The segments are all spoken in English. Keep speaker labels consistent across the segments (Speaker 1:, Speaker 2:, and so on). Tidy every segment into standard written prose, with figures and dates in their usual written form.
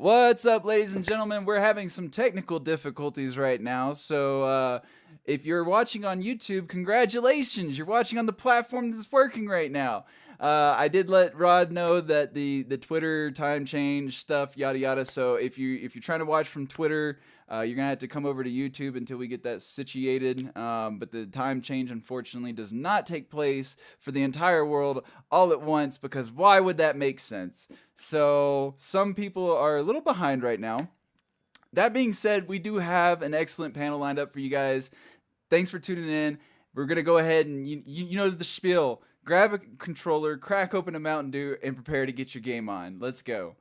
Speaker 1: What's up, ladies and gentlemen? We're having some technical difficulties right now. So if you're watching on YouTube, congratulations. You're watching on the platform that's working right now. I did let Rod know that the Twitter time change stuff, yada yada. So if you're trying to watch from Twitter, you're gonna have to come over to YouTube until we get that situated. But the time change, unfortunately, does not take place for the entire world all at once, because why would that make sense? So some people are a little behind right now. That being said, we do have an excellent panel lined up for you guys. Thanks for tuning in. We're gonna go ahead and you know the spiel. Grab a controller, crack open a Mountain Dew, and prepare to get your game on. Let's go.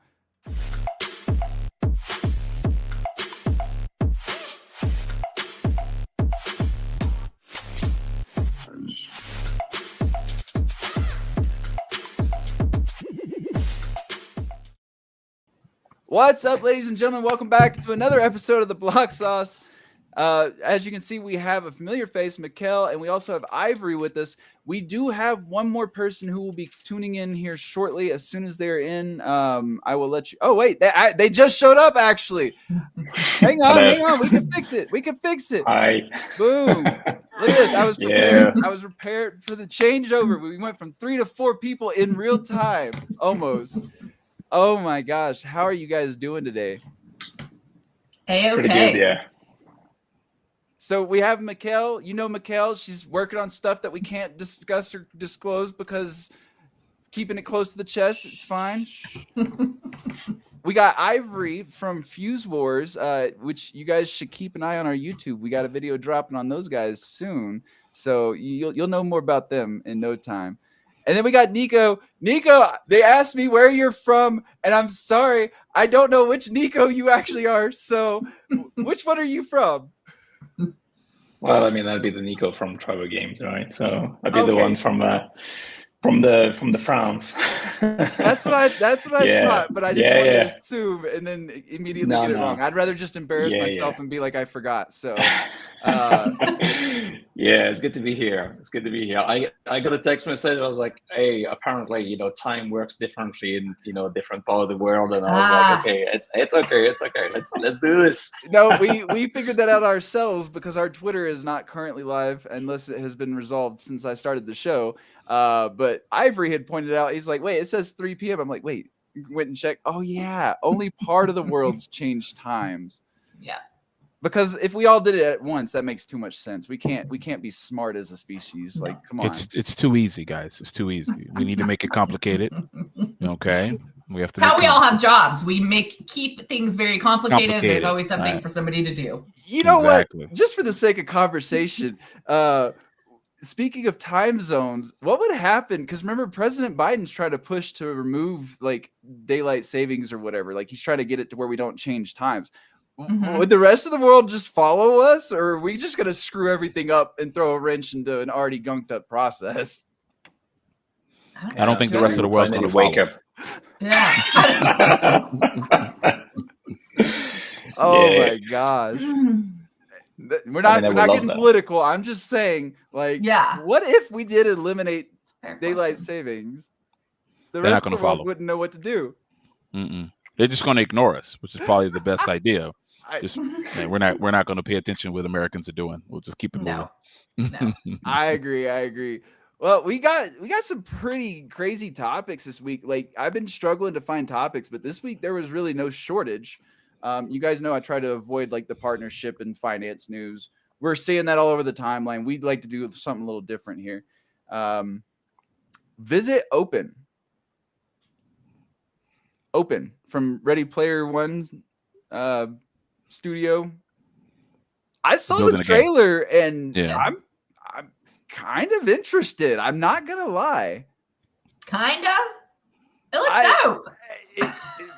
Speaker 1: What's up, ladies and gentlemen? Welcome back to another episode of the Block Sauce. As you can see, we have a familiar face, Mikkel, and we also have Ivory with us. We do have one more person who will be tuning in here shortly. As soon as they're in, I will let you. Oh, wait, they just showed up, actually. Hang on. We can fix it.
Speaker 2: Hi.
Speaker 1: Boom. Look at this. I was prepared. I was prepared for the changeover. We went from 3 to 4 people in real time, almost. Oh my gosh, how are you guys doing today?
Speaker 3: Hey, okay.
Speaker 2: Pretty good, yeah.
Speaker 1: So we have Mikkel. You know Mikkel, she's working on stuff that we can't discuss or disclose because keeping it close to the chest, it's fine. We got Ivory from Fuse Wars, which you guys should keep an eye on our YouTube. We got a video dropping on those guys soon, so you'll know more about them in no time. And then we got Nico. Nico, they asked me where you're from, and I'm sorry, I don't know which Nico you actually are. So, which one are you from?
Speaker 2: Well, I mean, that'd be the Nico from Trevor Games, right? So I'd be the one from the France.
Speaker 1: That's what I thought, but I didn't want to assume and then immediately get it wrong. I'd rather just embarrass myself and be like, I forgot. So.
Speaker 2: Yeah, it's good to be here. I got a text message. I was like, hey, apparently, time works differently in, different part of the world. And I was like, okay, it's okay. Let's do this.
Speaker 1: No, we figured that out ourselves because our Twitter is not currently live unless it has been resolved since I started the show. But Ivory had pointed out, he's like, wait, it says 3 p.m. I'm like, wait, went and checked. Oh yeah, only part of the world's changed times.
Speaker 3: Yeah.
Speaker 1: Because if we all did it at once, that makes too much sense. We can't be smart as a species. Like, come on.
Speaker 4: It's too easy, guys. It's too easy. We need to make it complicated. Okay. We have to.
Speaker 3: That's how we all have jobs. We keep things very complicated. There's always something for somebody to do.
Speaker 1: You know what? Just for the sake of conversation, speaking of time zones, what would happen? Because remember, President Biden's trying to push to remove like daylight savings or whatever. Like he's trying to get it to where we don't change times. Mm-hmm. Would the rest of the world just follow us, or are we just going to screw everything up and throw a wrench into an already gunked up process?
Speaker 4: I don't think the rest of the world's going to wake up.
Speaker 3: Yeah.
Speaker 1: Oh my gosh. We're not getting political. I'm just saying, like, what if we did eliminate daylight savings? The rest of the world wouldn't know what to do.
Speaker 4: They're just going to ignore us, which is probably the best idea. We're not going to pay attention to what Americans are doing. We'll just keep it moving.
Speaker 3: No.
Speaker 1: I agree. Well, we got some pretty crazy topics this week. Like, I've been struggling to find topics, but this week there was really no shortage. You guys know I try to avoid like the partnership and finance news. We're seeing that all over the timeline. We'd like to do something a little different here. Visit Open from Ready Player One's studio. I saw the trailer and I'm kind of interested. I'm not gonna lie.
Speaker 3: Kind of? It looks dope.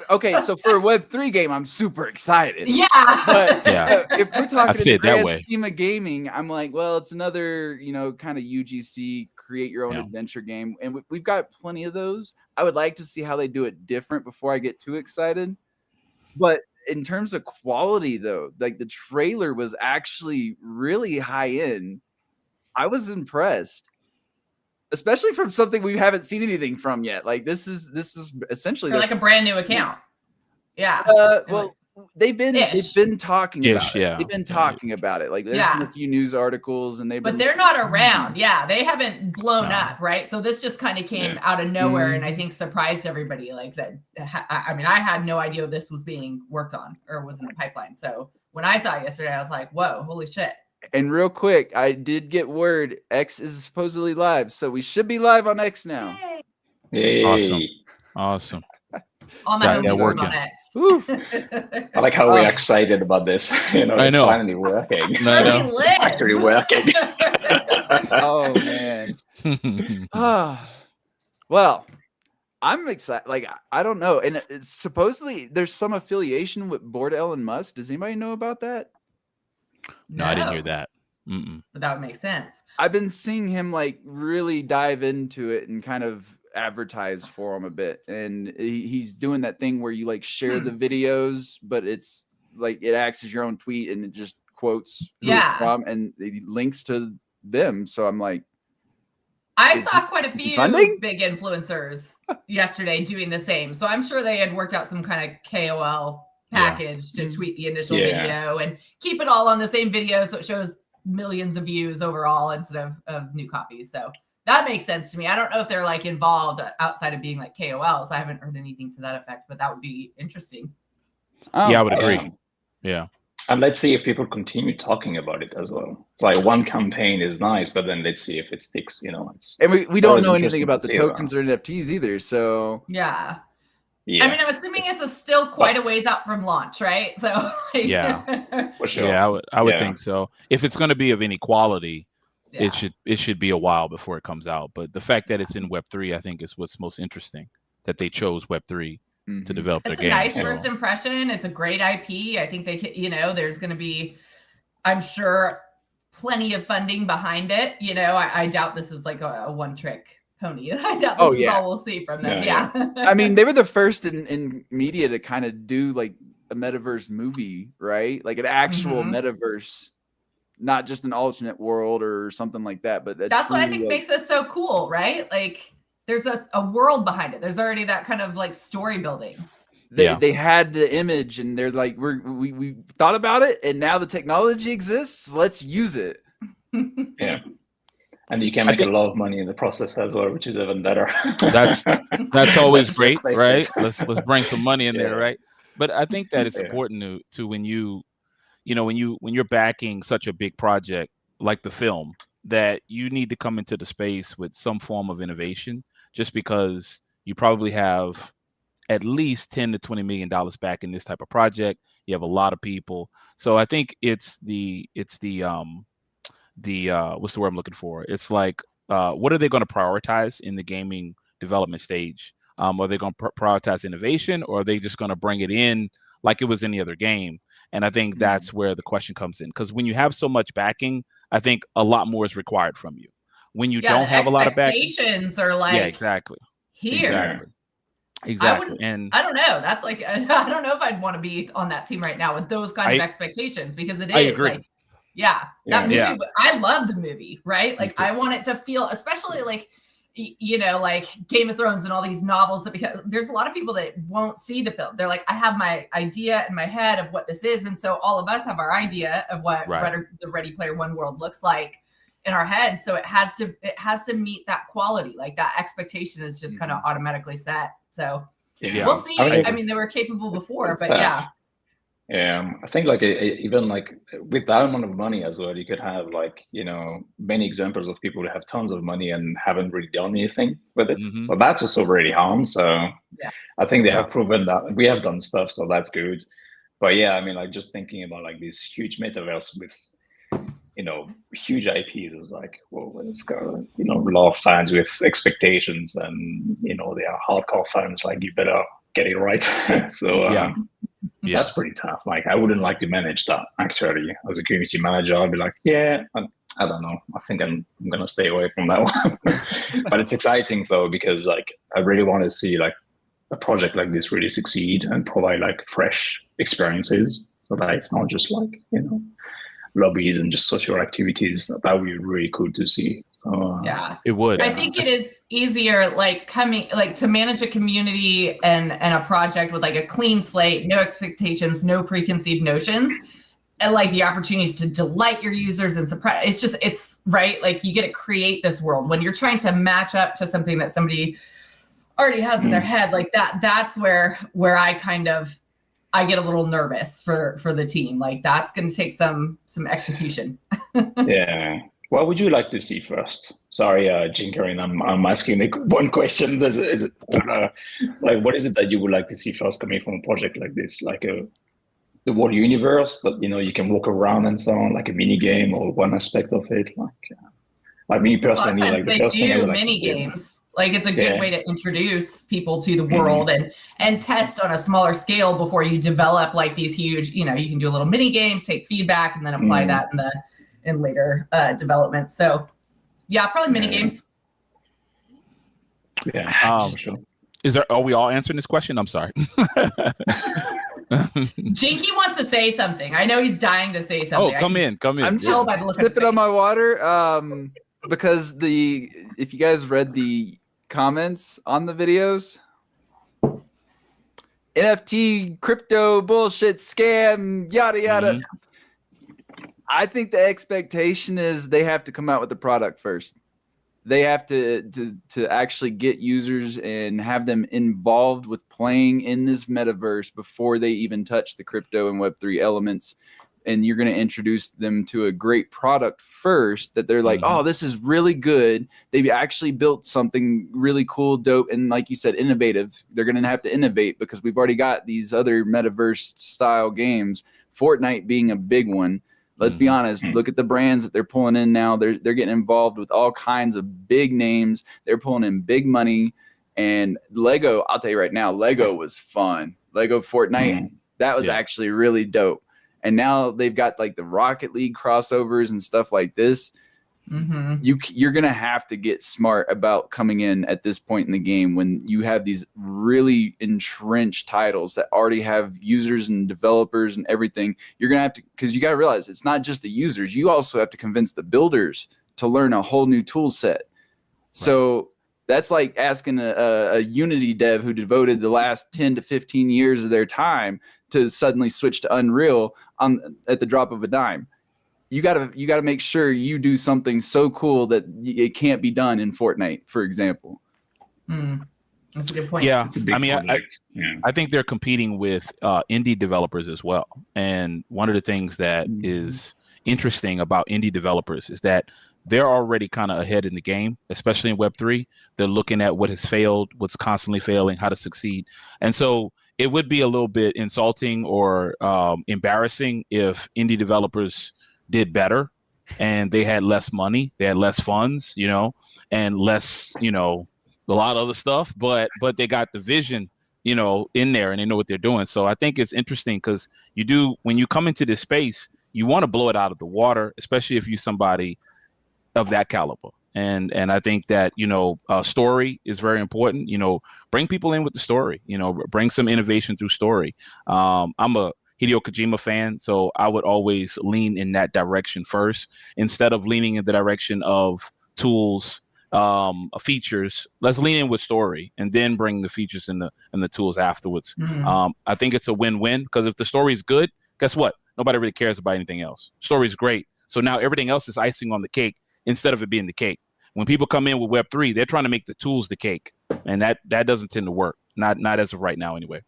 Speaker 1: Okay, so for a Web3 game, I'm super excited.
Speaker 3: Yeah.
Speaker 1: But if we're talking in the grand scheme of gaming, I'm like, well, it's another, kind of UGC create your own adventure game. And we've got plenty of those. I would like to see how they do it different before I get too excited. But in terms of quality, though, like the trailer was actually really high end. I was impressed. Especially from something we haven't seen anything from yet. Like this is essentially
Speaker 3: like a brand new account. Yeah.
Speaker 1: Well, they've been talking about it.
Speaker 4: Yeah.
Speaker 1: They've been talking about it. Like there's been a few news articles, and
Speaker 3: but they're not around. Yeah, they haven't blown up, right? So this just kind of came out of nowhere, and I think surprised everybody. Like that. I mean, I had no idea this was being worked on or was in the pipeline. So when I saw it yesterday, I was like, "Whoa, holy shit!"
Speaker 1: And real quick, I did get word X is supposedly live, so we should be live on X now.
Speaker 2: Yay.
Speaker 4: Awesome.
Speaker 3: All my homies are on X.
Speaker 2: I like how we're excited about this. You know,
Speaker 4: I know.
Speaker 2: It's finally working.
Speaker 3: It's
Speaker 2: actually working.
Speaker 1: Oh man. Well, I'm excited. Like I don't know, and it's supposedly there's some affiliation with Bored Elon Musk. Does anybody know about that?
Speaker 4: No, I didn't hear that.
Speaker 3: But that would make sense.
Speaker 1: I've been seeing him like really dive into it and kind of advertise for him a bit, and he's doing that thing where you like share the videos, but it's like it acts as your own tweet and it just quotes who it's from and it links to them. So I'm like,
Speaker 3: I saw quite a few big influencers yesterday doing the same. So I'm sure they had worked out some kind of KOL package to tweet the initial video and keep it all on the same video so it shows millions of views overall instead of new copies. So that makes sense to me. I don't know if they're like involved outside of being like KOLs. I haven't heard anything to that effect, but that would be interesting.
Speaker 4: Yeah, I would agree. Yeah.
Speaker 2: And let's see if people continue talking about it as well. It's like one campaign is nice, but then let's see if it sticks, you know.
Speaker 1: And we don't know anything about the tokens or NFTs either. So
Speaker 3: yeah. I mean, I'm assuming it's still quite a ways out from launch, right? So
Speaker 2: for sure.
Speaker 4: Yeah, I would think so. If it's going to be of any quality, it should be a while before it comes out. But the fact that it's in Web3, I think, is what's most interesting. That they chose Web3 to develop the game.
Speaker 3: It's a nice first impression. It's a great IP. I think they, there's going to be, I'm sure, plenty of funding behind it. You know, I doubt this is like a one-trick pony. I doubt this is all we'll see from them. Yeah.
Speaker 1: I mean, they were the first in media to kind of do like a metaverse movie, right? Like an actual metaverse, not just an alternate world or something like that. But
Speaker 3: that's what I think makes this so cool, right? Like there's a world behind it. There's already that kind of like story building.
Speaker 1: They had the image and they're like, we thought about it and now the technology exists. Let's use it.
Speaker 2: Yeah. And you can make a lot of money in the process as well, which is even better.
Speaker 4: That's always great, right? Let's bring some money in there, right? But I think that it's important to when you're backing such a big project like the film, that you need to come into the space with some form of innovation, just because you probably have at least $10 to $20 million back in this type of project. You have a lot of people, so I think it's the what's the word I'm looking for? It's like, what are they going to prioritize in the gaming development stage? Are they going to prioritize innovation, or are they just going to bring it in like it was any other game? And I think that's where the question comes in, because when you have so much backing, I think a lot more is required from you. When you don't have a lot of backing,
Speaker 3: expectations are like,
Speaker 4: exactly.
Speaker 3: Here.
Speaker 4: Exactly. And
Speaker 3: I don't know. That's like, I don't know if I'd want to be on that team right now with those kinds of expectations, because it is. I agree. Like, that movie. I love the movie, right? Like I want it to feel, especially like, like Game of Thrones and all these novels, that because there's a lot of people that won't see the film. They're like, I have my idea in my head of what this is. And so all of us have our idea of what the Ready Player One world looks like in our head. So it has to meet that quality. Like that expectation is just kind of automatically set. So we'll see. I mean, they were capable before, but
Speaker 2: I think like even like with that amount of money as well, you could have like, many examples of people who have tons of money and haven't really done anything with it. So that's also really harm. So I think they have proven that we have done stuff. So that's good. But I mean, like just thinking about like this huge metaverse with, huge IPs is like, well, it's got, a lot of fans with expectations, and, they are hardcore fans. Like you better get it right. So that's pretty tough. Like I wouldn't like to manage that actually as a community manager. I'd be like, I don't know. I think I'm gonna stay away from that one. But it's exciting though, because like I really want to see like a project like this really succeed and provide like fresh experiences, so that it's not just like lobbies and just social activities. That would be really cool to see.
Speaker 3: Yeah,
Speaker 4: it would.
Speaker 3: I think it is easier, like to manage a community and a project with like a clean slate, no expectations, no preconceived notions, and like the opportunities to delight your users and surprise. It's right. Like you get to create this world when you're trying to match up to something that somebody already has in their head. Like that's where I get a little nervous for the team. Like that's going to take some execution.
Speaker 2: Yeah. What would you like to see first? Sorry, Jinkarin, I'm asking one question. What is it that you would like to see first coming from a project like this? Like the whole universe that, you can walk around and so on, like a mini game or one aspect of it. Like me personally, like the first thing I would like to see.
Speaker 3: Mini games. Like it's a good way to introduce people to the world and test on a smaller scale before you develop like these huge, you can do a little mini game, take feedback, and then apply that in later development. So yeah, probably mini games.
Speaker 2: Yeah. Sure.
Speaker 4: Are we all answering this question? I'm sorry.
Speaker 3: Jinky wants to say something. I know he's dying to say something.
Speaker 4: Oh, come in.
Speaker 1: I'm just sipping on my water because if you guys read the comments on the videos, NFT, crypto, bullshit, scam, yada, yada. Mm-hmm. I think the expectation is they have to come out with the product first. They have to actually get users and have them involved with playing in this metaverse before they even touch the crypto and Web3 elements. And you're going to introduce them to a great product first that they're like, oh, this is really good. They've actually built something really cool, dope, and like you said, innovative. They're going to have to innovate because we've already got these other metaverse style games, Fortnite being a big one. Let's be honest. Look at the brands that they're pulling in now. They're getting involved with all kinds of big names. They're pulling in big money. And Lego, I'll tell you right now, Lego was fun. Lego Fortnite, that was actually really dope. And now they've got like the Rocket League crossovers and stuff like this. You're going to have to get smart about coming in at this point in the game when you have these really entrenched titles that already have users and developers and everything. You're going to have to, because you got to realize it's not just the users. You also have to convince the builders to learn a whole new tool set. So that's like asking a Unity dev who devoted the last 10 to 15 years of their time to suddenly switch to Unreal at the drop of a dime. You gotta make sure you do something so cool that it can't be done in Fortnite, for example.
Speaker 3: That's a good point.
Speaker 4: Yeah, I think they're competing with indie developers as well. And one of the things that is interesting about indie developers is that they're already kind of ahead in the game, especially in Web3. They're looking at what has failed, what's constantly failing, how to succeed. And so it would be a little bit insulting or embarrassing if indie developers did better and they had less money, they had less funds, and less, a lot of other stuff, but they got the vision, in there and they know what they're doing. So I think it's interesting because when you come into this space, you want to blow it out of the water, especially if you're somebody of that caliber. And I think that, story is very important, bring people in with the story, bring some innovation through story. I'm a Hideo Kojima fan, so I would always lean in that direction first instead of leaning in the direction of tools, features. Let's lean in with story and then bring the features and the tools afterwards. I think it's a win-win because if the story is good, guess what? Nobody really cares about anything else. Story's great, so now everything else is icing on the cake instead of it being the cake. When people come in with Web3, they're trying to make the tools the cake, and that doesn't tend to work. Not as of right now, anyway.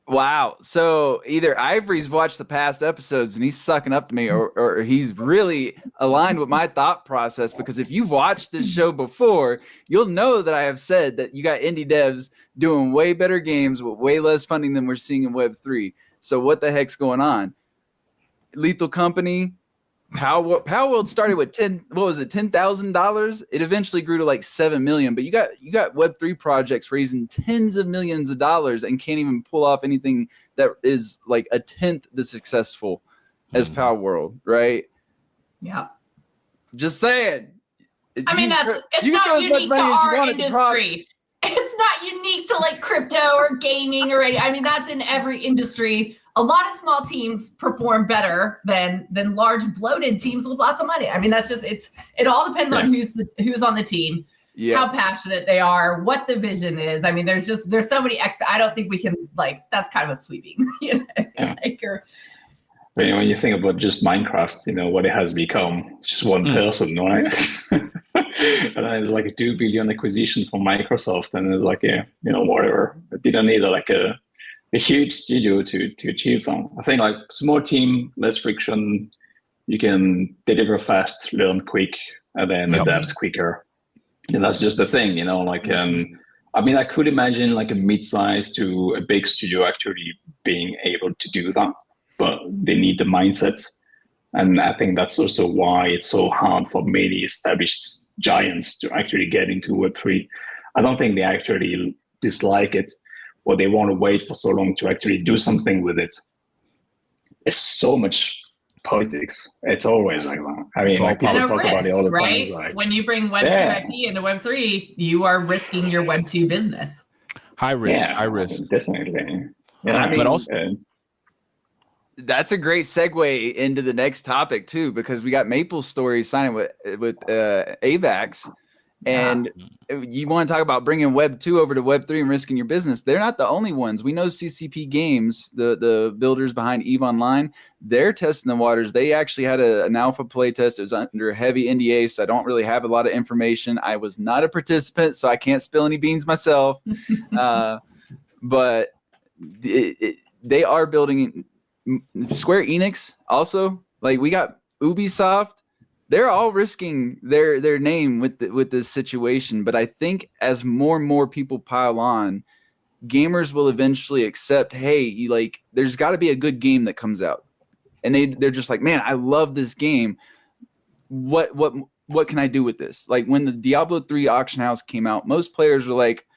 Speaker 1: Wow. So either Ivory's watched the past episodes and he's sucking up to me, or he's really aligned with my thought process, because if you've watched this show before, you'll know that I have said that you got indie devs doing way better games with way less funding than we're seeing in Web3. So what the heck's going on? Lethal Company, Power World started with $10,000. It eventually grew to like $7 million. But you got Web3 projects raising tens of millions of dollars and can't even pull off anything that is like a tenth the successful as Power World, right?
Speaker 3: Yeah. Just
Speaker 1: saying.
Speaker 3: I mean, it's not unique to our industry. It's not unique to like crypto or gaming or any. I mean, that's in every industry. A lot of small teams perform better than large bloated teams with lots of money. I mean, that's just it all depends on who's on the team, how passionate they are, what the vision is. I mean, there's so many extra. I don't think we can like that's kind of a sweeping,
Speaker 2: When you think about just Minecraft, what it has become, it's just one person, right? And then it's like a 2 billion acquisition from Microsoft, and it's like, whatever. It didn't need a huge studio to achieve them. I think like small team, less friction, you can deliver fast, learn quick, and then adapt quicker. And that's just the thing, I could imagine like a mid-size to a big studio actually being able to do that, but they need the mindset. And I think that's also why it's so hard for many established giants to actually get into Web3. I don't think they actually dislike it, or they want to wait for so long to actually do something with it. It's so much politics. It's always like that. I mean, like people talk about it all the time.
Speaker 3: Right?
Speaker 2: Like,
Speaker 3: when you bring Web2 IP into Web3, you are risking your Web2 business.
Speaker 4: High risk.
Speaker 2: Definitely.
Speaker 1: But also, that's a great segue into the next topic too, because we got Maple Story signing with AVAX, and you want to talk about bringing Web 2 over to Web 3 and risking your business. They're not the only ones. We know CCP Games, the builders behind EVE Online, they're testing the waters. They actually had an alpha play test. It was under a heavy NDA, so I don't really have a lot of information. I was not a participant, so I can't spill any beans myself. But they are building. Square Enix also, like we got Ubisoft, they're all risking their name with this situation. But I think as more and more people pile on, gamers will eventually accept, hey, there's got to be a good game that comes out, and they're just like, man, I love this game. What can I do with this? Like when the Diablo 3 auction house came out, most players were like,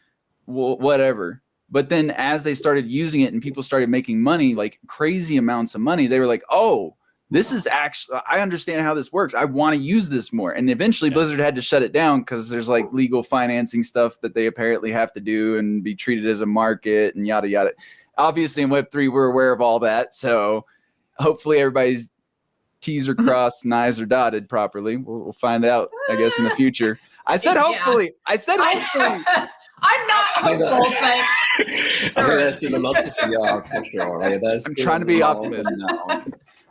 Speaker 1: well, whatever. But then as they started using it and people started making money, like crazy amounts of money, they were like, oh, this is actually, I understand how this works. I want to use this more. And eventually Blizzard had to shut it down because there's like legal financing stuff that they apparently have to do and be treated as a market and yada, yada. Obviously in Web3, we're aware of all that. So hopefully everybody's T's are crossed and I's are dotted properly. We'll find out, I guess, in the future. I said hopefully. I said hopefully.
Speaker 3: I'm not hopeful, but
Speaker 2: I think there's still a lot to figure out for sure. Right?
Speaker 1: I'm trying to be optimistic.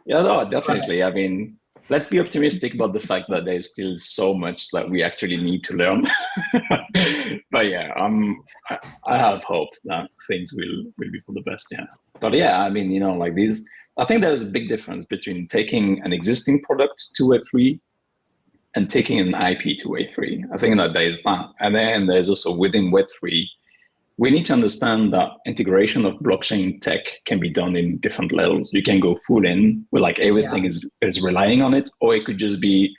Speaker 2: Yeah, no, definitely. I mean, let's be optimistic about the fact that there's still so much that we actually need to learn. But yeah, I have hope that things will be for the best. Yeah. But yeah, I mean, like these, I think there's a big difference between taking an existing product to Web3 and taking an IP to Web3. I think that there is that. And then there's also within Web3, we need to understand that integration of blockchain tech can be done in different levels. You can go full in where like everything is relying on it, or it could just be,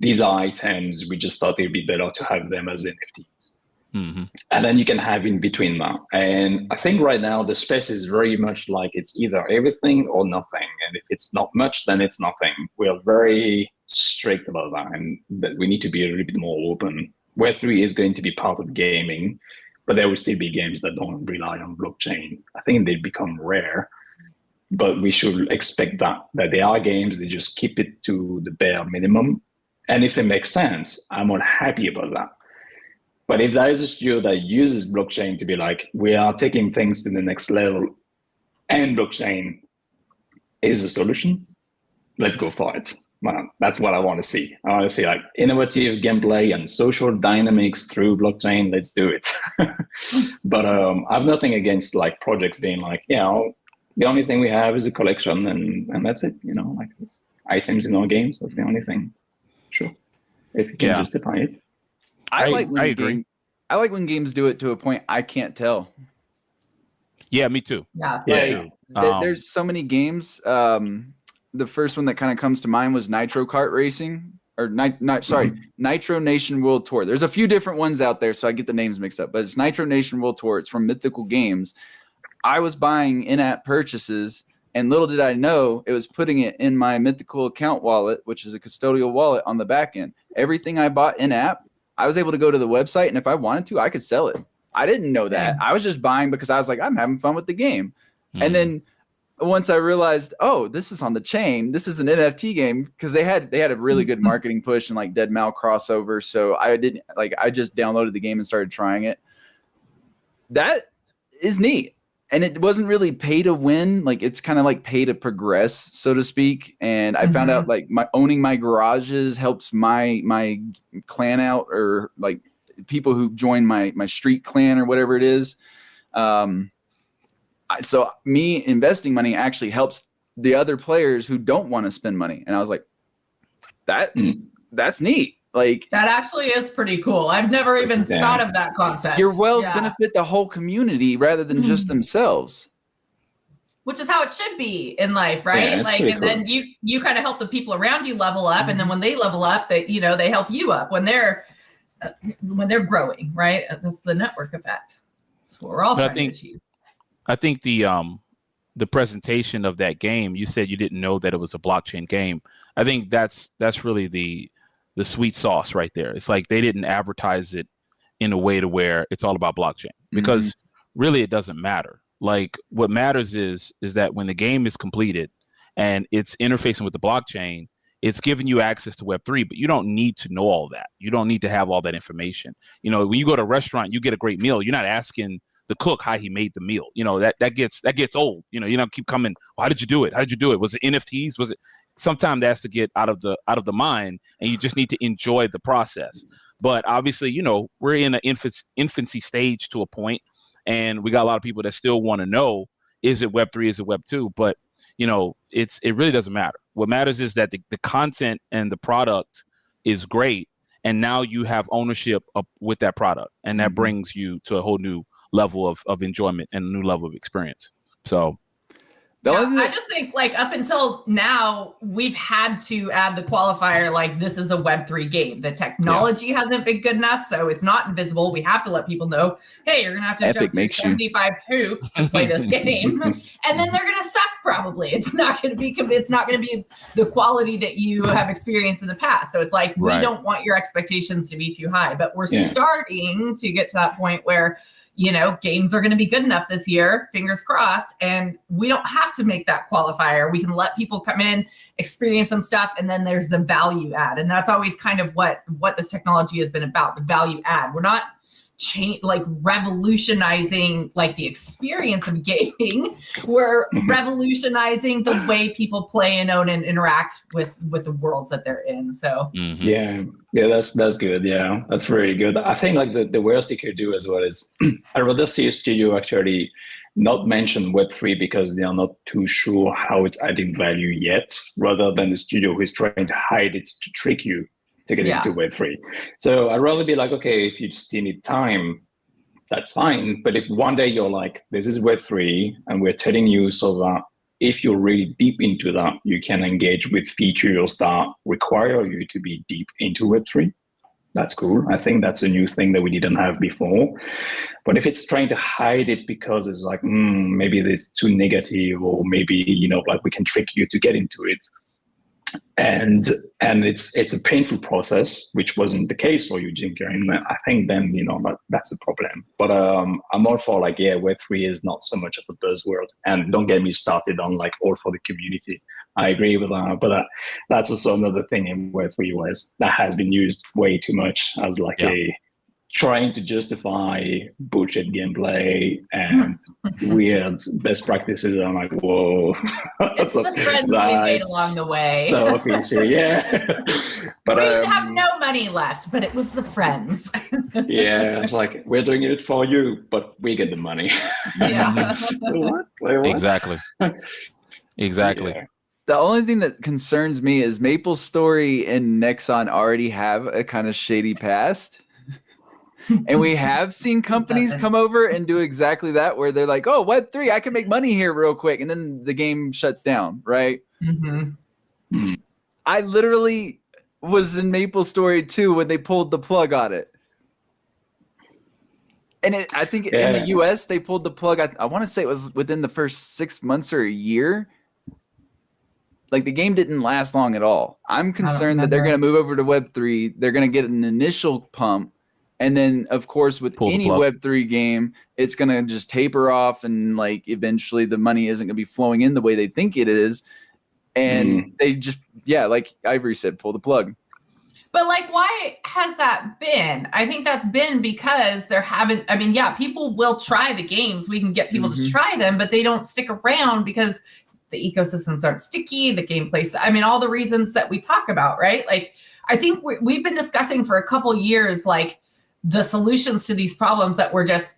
Speaker 2: these are items, we just thought it'd be better to have them as NFTs.
Speaker 4: Mm-hmm.
Speaker 2: And then you can have in between that. And I think right now the space is very much like it's either everything or nothing. And if it's not much, then it's nothing. We're very strict about that, and that we need to be a little bit more open. Web3 is going to be part of gaming, but there will still be games that don't rely on blockchain. I think they become rare, but we should expect that there are games, they just keep it to the bare minimum. And if it makes sense, I'm all happy about that. But if there is a studio that uses blockchain to be like, we are taking things to the next level and blockchain is the solution, let's go for it. Man, that's what I want to see. I want to see like innovative gameplay and social dynamics through blockchain. Let's do it. But I have nothing against like projects being like, the only thing we have is a collection and that's it. Like this items in our games. That's the only thing. Sure. If you can justify it.
Speaker 1: I agree. I like when games do it to a point I can't tell.
Speaker 4: Yeah, me too.
Speaker 3: Yeah.
Speaker 1: There's so many games. The first one that kind of comes to mind was Nitro Kart Racing, or Nitro Nation World Tour. There's a few different ones out there, so I get the names mixed up. But it's Nitro Nation World Tour. It's from Mythical Games. I was buying in-app purchases, and little did I know it was putting it in my Mythical account wallet, which is a custodial wallet on the back end. Everything I bought in-app, I was able to go to the website, and if I wanted to, I could sell it. I didn't know that. I was just buying because I was like, I'm having fun with the game. And then once I realized, oh, this is on the chain, this is an NFT game, because they had a really good marketing push and like Dead Mal crossover. So I just downloaded the game and started trying it. That is neat. And it wasn't really pay to win. Like, it's kind of like pay to progress, so to speak. And I found out like owning my garages helps my clan out, or like people who join my street clan or whatever it is. So me investing money actually helps the other players who don't want to spend money. And I was like, that's neat. Like,
Speaker 3: that actually is pretty cool. I've never even thought of that concept.
Speaker 1: Your wells benefit the whole community rather than just themselves.
Speaker 3: Which is how it should be in life, right?
Speaker 2: Yeah,
Speaker 3: like, and cool. Then you kind of help the people around you level up, and then when they level up, they help you up when they're growing, right? That's the network effect. That's what we're all trying to achieve.
Speaker 4: I think the presentation of that game, you said you didn't know that it was a blockchain game. I think that's really the sweet sauce right there. It's like they didn't advertise it in a way to where it's all about blockchain, because really it doesn't matter. Like, what matters is that when the game is completed and it's interfacing with the blockchain, it's giving you access to Web3, but you don't need to know all that. You don't need to have all that information. You know, when you go to a restaurant, you get a great meal. You're not asking the cook how he made the meal. You know, that gets old. You know, keep coming. Well, how did you do it? How did you do it? Was it NFTs? Was it? Sometimes that has to get out of the mind, and you just need to enjoy the process. But obviously, you know, we're in an infancy stage to a point, and we got a lot of people that still want to know, is it Web3, is it Web2? But, you know, it really doesn't matter. What matters is that the content and the product is great, and now you have ownership with that product, and that brings you to a whole new level of enjoyment and a new level of experience. So
Speaker 3: I just think, like, up until now, we've had to add the qualifier, like, this is a Web3 game. The technology hasn't been good enough, so it's not invisible. We have to let people know, hey, you're going to have to jump through 75 hoops to play this game. And then they're going to suck, probably. It's not going to be the quality that you have experienced in the past. So it's like, we don't want your expectations to be too high. But we're starting to get to that point where, you know, games are going to be good enough this year, fingers crossed, and we don't have to make that qualifier. We can let people come in, experience some stuff, and then there's the value add. And that's always kind of what this technology has been about, the value add. We're not revolutionizing like the experience of gaming. We're revolutionizing the way people play and own and interact with the worlds that they're in. So
Speaker 2: yeah, that's good. Yeah, that's really good. I think like the worst you could do as well is I'd rather see a studio actually not mention Web3 because they are not too sure how it's adding value yet, rather than the studio who is trying to hide it to trick you to get into Web3. So I'd rather be like, okay, if you still need time, that's fine. But if one day you're like, this is Web3 and we're telling you so that if you're really deep into that, you can engage with features that require you to be deep into Web3. That's cool. I think that's a new thing that we didn't have before. But if it's trying to hide it because it's like, maybe it's too negative, or maybe, you know, like we can trick you to get into it, and it's a painful process, which wasn't the case for you, Jinker. And I think then, you know, that's a problem. But I'm all for like, Web3 is not so much of a buzzword, and don't get me started on like all for the community. I agree with that, but that's also another thing in Web3 was that has been used way too much as like trying to justify bullshit gameplay and weird best practices. I'm like, whoa.
Speaker 3: It's the friends we made along the way.
Speaker 2: So fishy, But
Speaker 3: we didn't have no money left, but it was the friends.
Speaker 2: It's like, we're doing it for you, but we get the money. What? Wait, what?
Speaker 4: Exactly.
Speaker 2: Yeah.
Speaker 1: The only thing that concerns me is MapleStory and Nexon already have a kind of shady past. And we have seen companies come over and do exactly that, where they're like, oh, Web3, I can make money here real quick. And then the game shuts down, right? I literally was in MapleStory 2 when they pulled the plug on it. And I think in the US, they pulled the plug. I want to say it was within the first 6 months or a year. Like, the game didn't last long at all. I'm concerned that they're going to move over to Web3. They're going to get an initial pump. And then, of course, with
Speaker 4: Pull the
Speaker 1: any
Speaker 4: plug.
Speaker 1: Web3 game, it's going to just taper off, and like eventually the money isn't going to be flowing in the way they think it is. And they just, like Ivory said, pull the plug.
Speaker 3: But like, why has that been? I think that's been because people will try the games. We can get people to try them, but they don't stick around because the ecosystems aren't sticky, the gameplay, all the reasons that we talk about, right? Like, I think we've been discussing for a couple years, like the solutions to these problems that were just,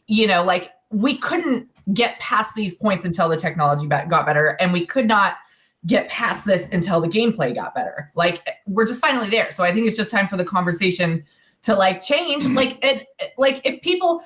Speaker 3: like we couldn't get past these points until the technology got better, and we could not get past this until the gameplay got better. Like, we're just finally there. So I think it's just time for the conversation to like change. Like, if people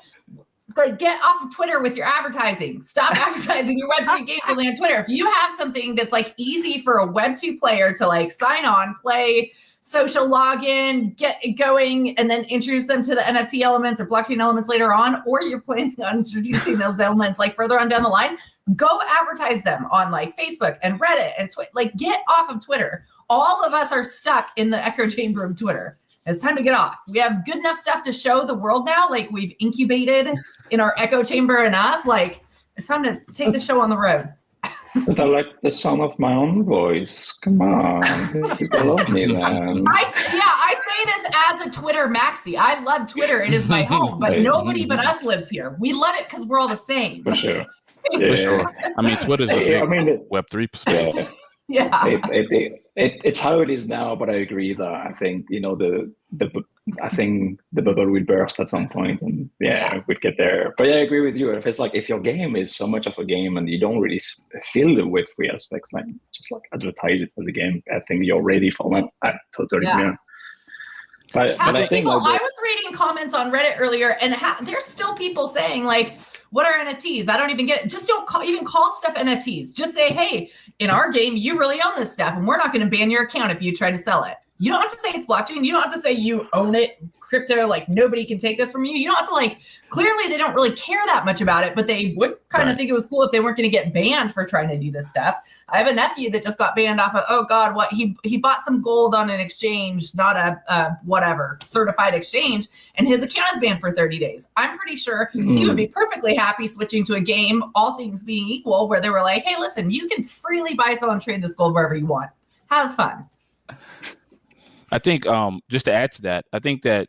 Speaker 3: like get off of Twitter with your advertising, stop advertising your Web3 games only on Twitter. If you have something that's like easy for a Web2 player to like sign on, play, social login, get it going, and then introduce them to the NFT elements or blockchain elements later on, or you're planning on introducing those elements like further on down the line, go advertise them on like Facebook and Reddit and like get off of Twitter. All of us are stuck in the echo chamber of Twitter. It's time to get off. We have good enough stuff to show the world now. Like, we've incubated in our echo chamber enough. Like, it's time to take the show on the road.
Speaker 2: But I like the sound of my own voice. Come on. You love me, man.
Speaker 3: I say this as a Twitter maxi. I love Twitter. It is my home, but nobody but us lives here. We love it because we're all the same.
Speaker 2: For sure.
Speaker 4: For sure. Twitter's a big Web3 perspective.
Speaker 3: Yeah.
Speaker 2: It's how it is now, but I agree that I think, I think the bubble will burst at some point, and we'd get there. But I agree with you. If your game is so much of a game and you don't really feel the Web3 aspects, like just like advertise it as a game, I think you're ready for that. I totally agree. But I think
Speaker 3: I was reading comments on Reddit earlier, and there's still people saying like, what are NFTs? I don't even get it. Just don't even call stuff NFTs. Just say, hey, in our game, you really own this stuff, and we're not going to ban your account if you try to sell it. You don't have to say it's blockchain. You don't have to say you own it, crypto, like nobody can take this from you. You don't have to like, clearly they don't really care that much about it, but they would kind of think it was cool if they weren't going to get banned for trying to do this stuff. I have a nephew that just got banned off of, he bought some gold on an exchange, not a whatever, certified exchange, and his account is banned for 30 days. I'm pretty sure he would be perfectly happy switching to a game, all things being equal, where they were like, hey, listen, you can freely buy, sell, and trade this gold wherever you want. Have fun.
Speaker 4: I think just to add to that, I think that,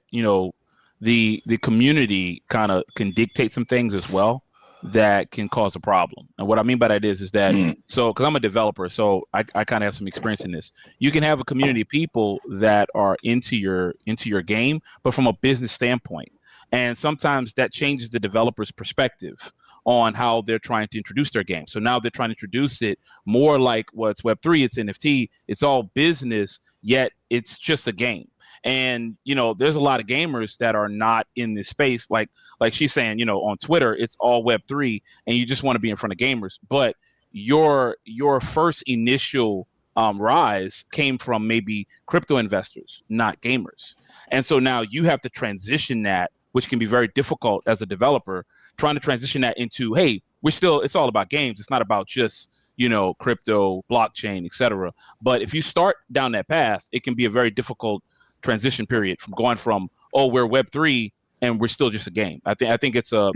Speaker 4: the community kind of can dictate some things as well that can cause a problem. And what I mean by that is that, so, because I'm a developer, so I kind of have some experience in this. You can have a community of people that are into your game, but from a business standpoint. And sometimes that changes the developer's perspective on how they're trying to introduce their game. So now they're trying to introduce it more like what's Web3, it's NFT, it's all business, yet it's just a game. And, there's a lot of gamers that are not in this space. Like she's saying, on Twitter, it's all Web3 and you just want to be in front of gamers. But your first initial rise came from maybe crypto investors, not gamers. And so now you have to transition that, which can be very difficult as a developer, trying to transition that into, hey, it's all about games. It's not about just, crypto, blockchain, etc. But if you start down that path, it can be a very difficult transition period from going from, we're Web3 and we're still just a game. I think it's a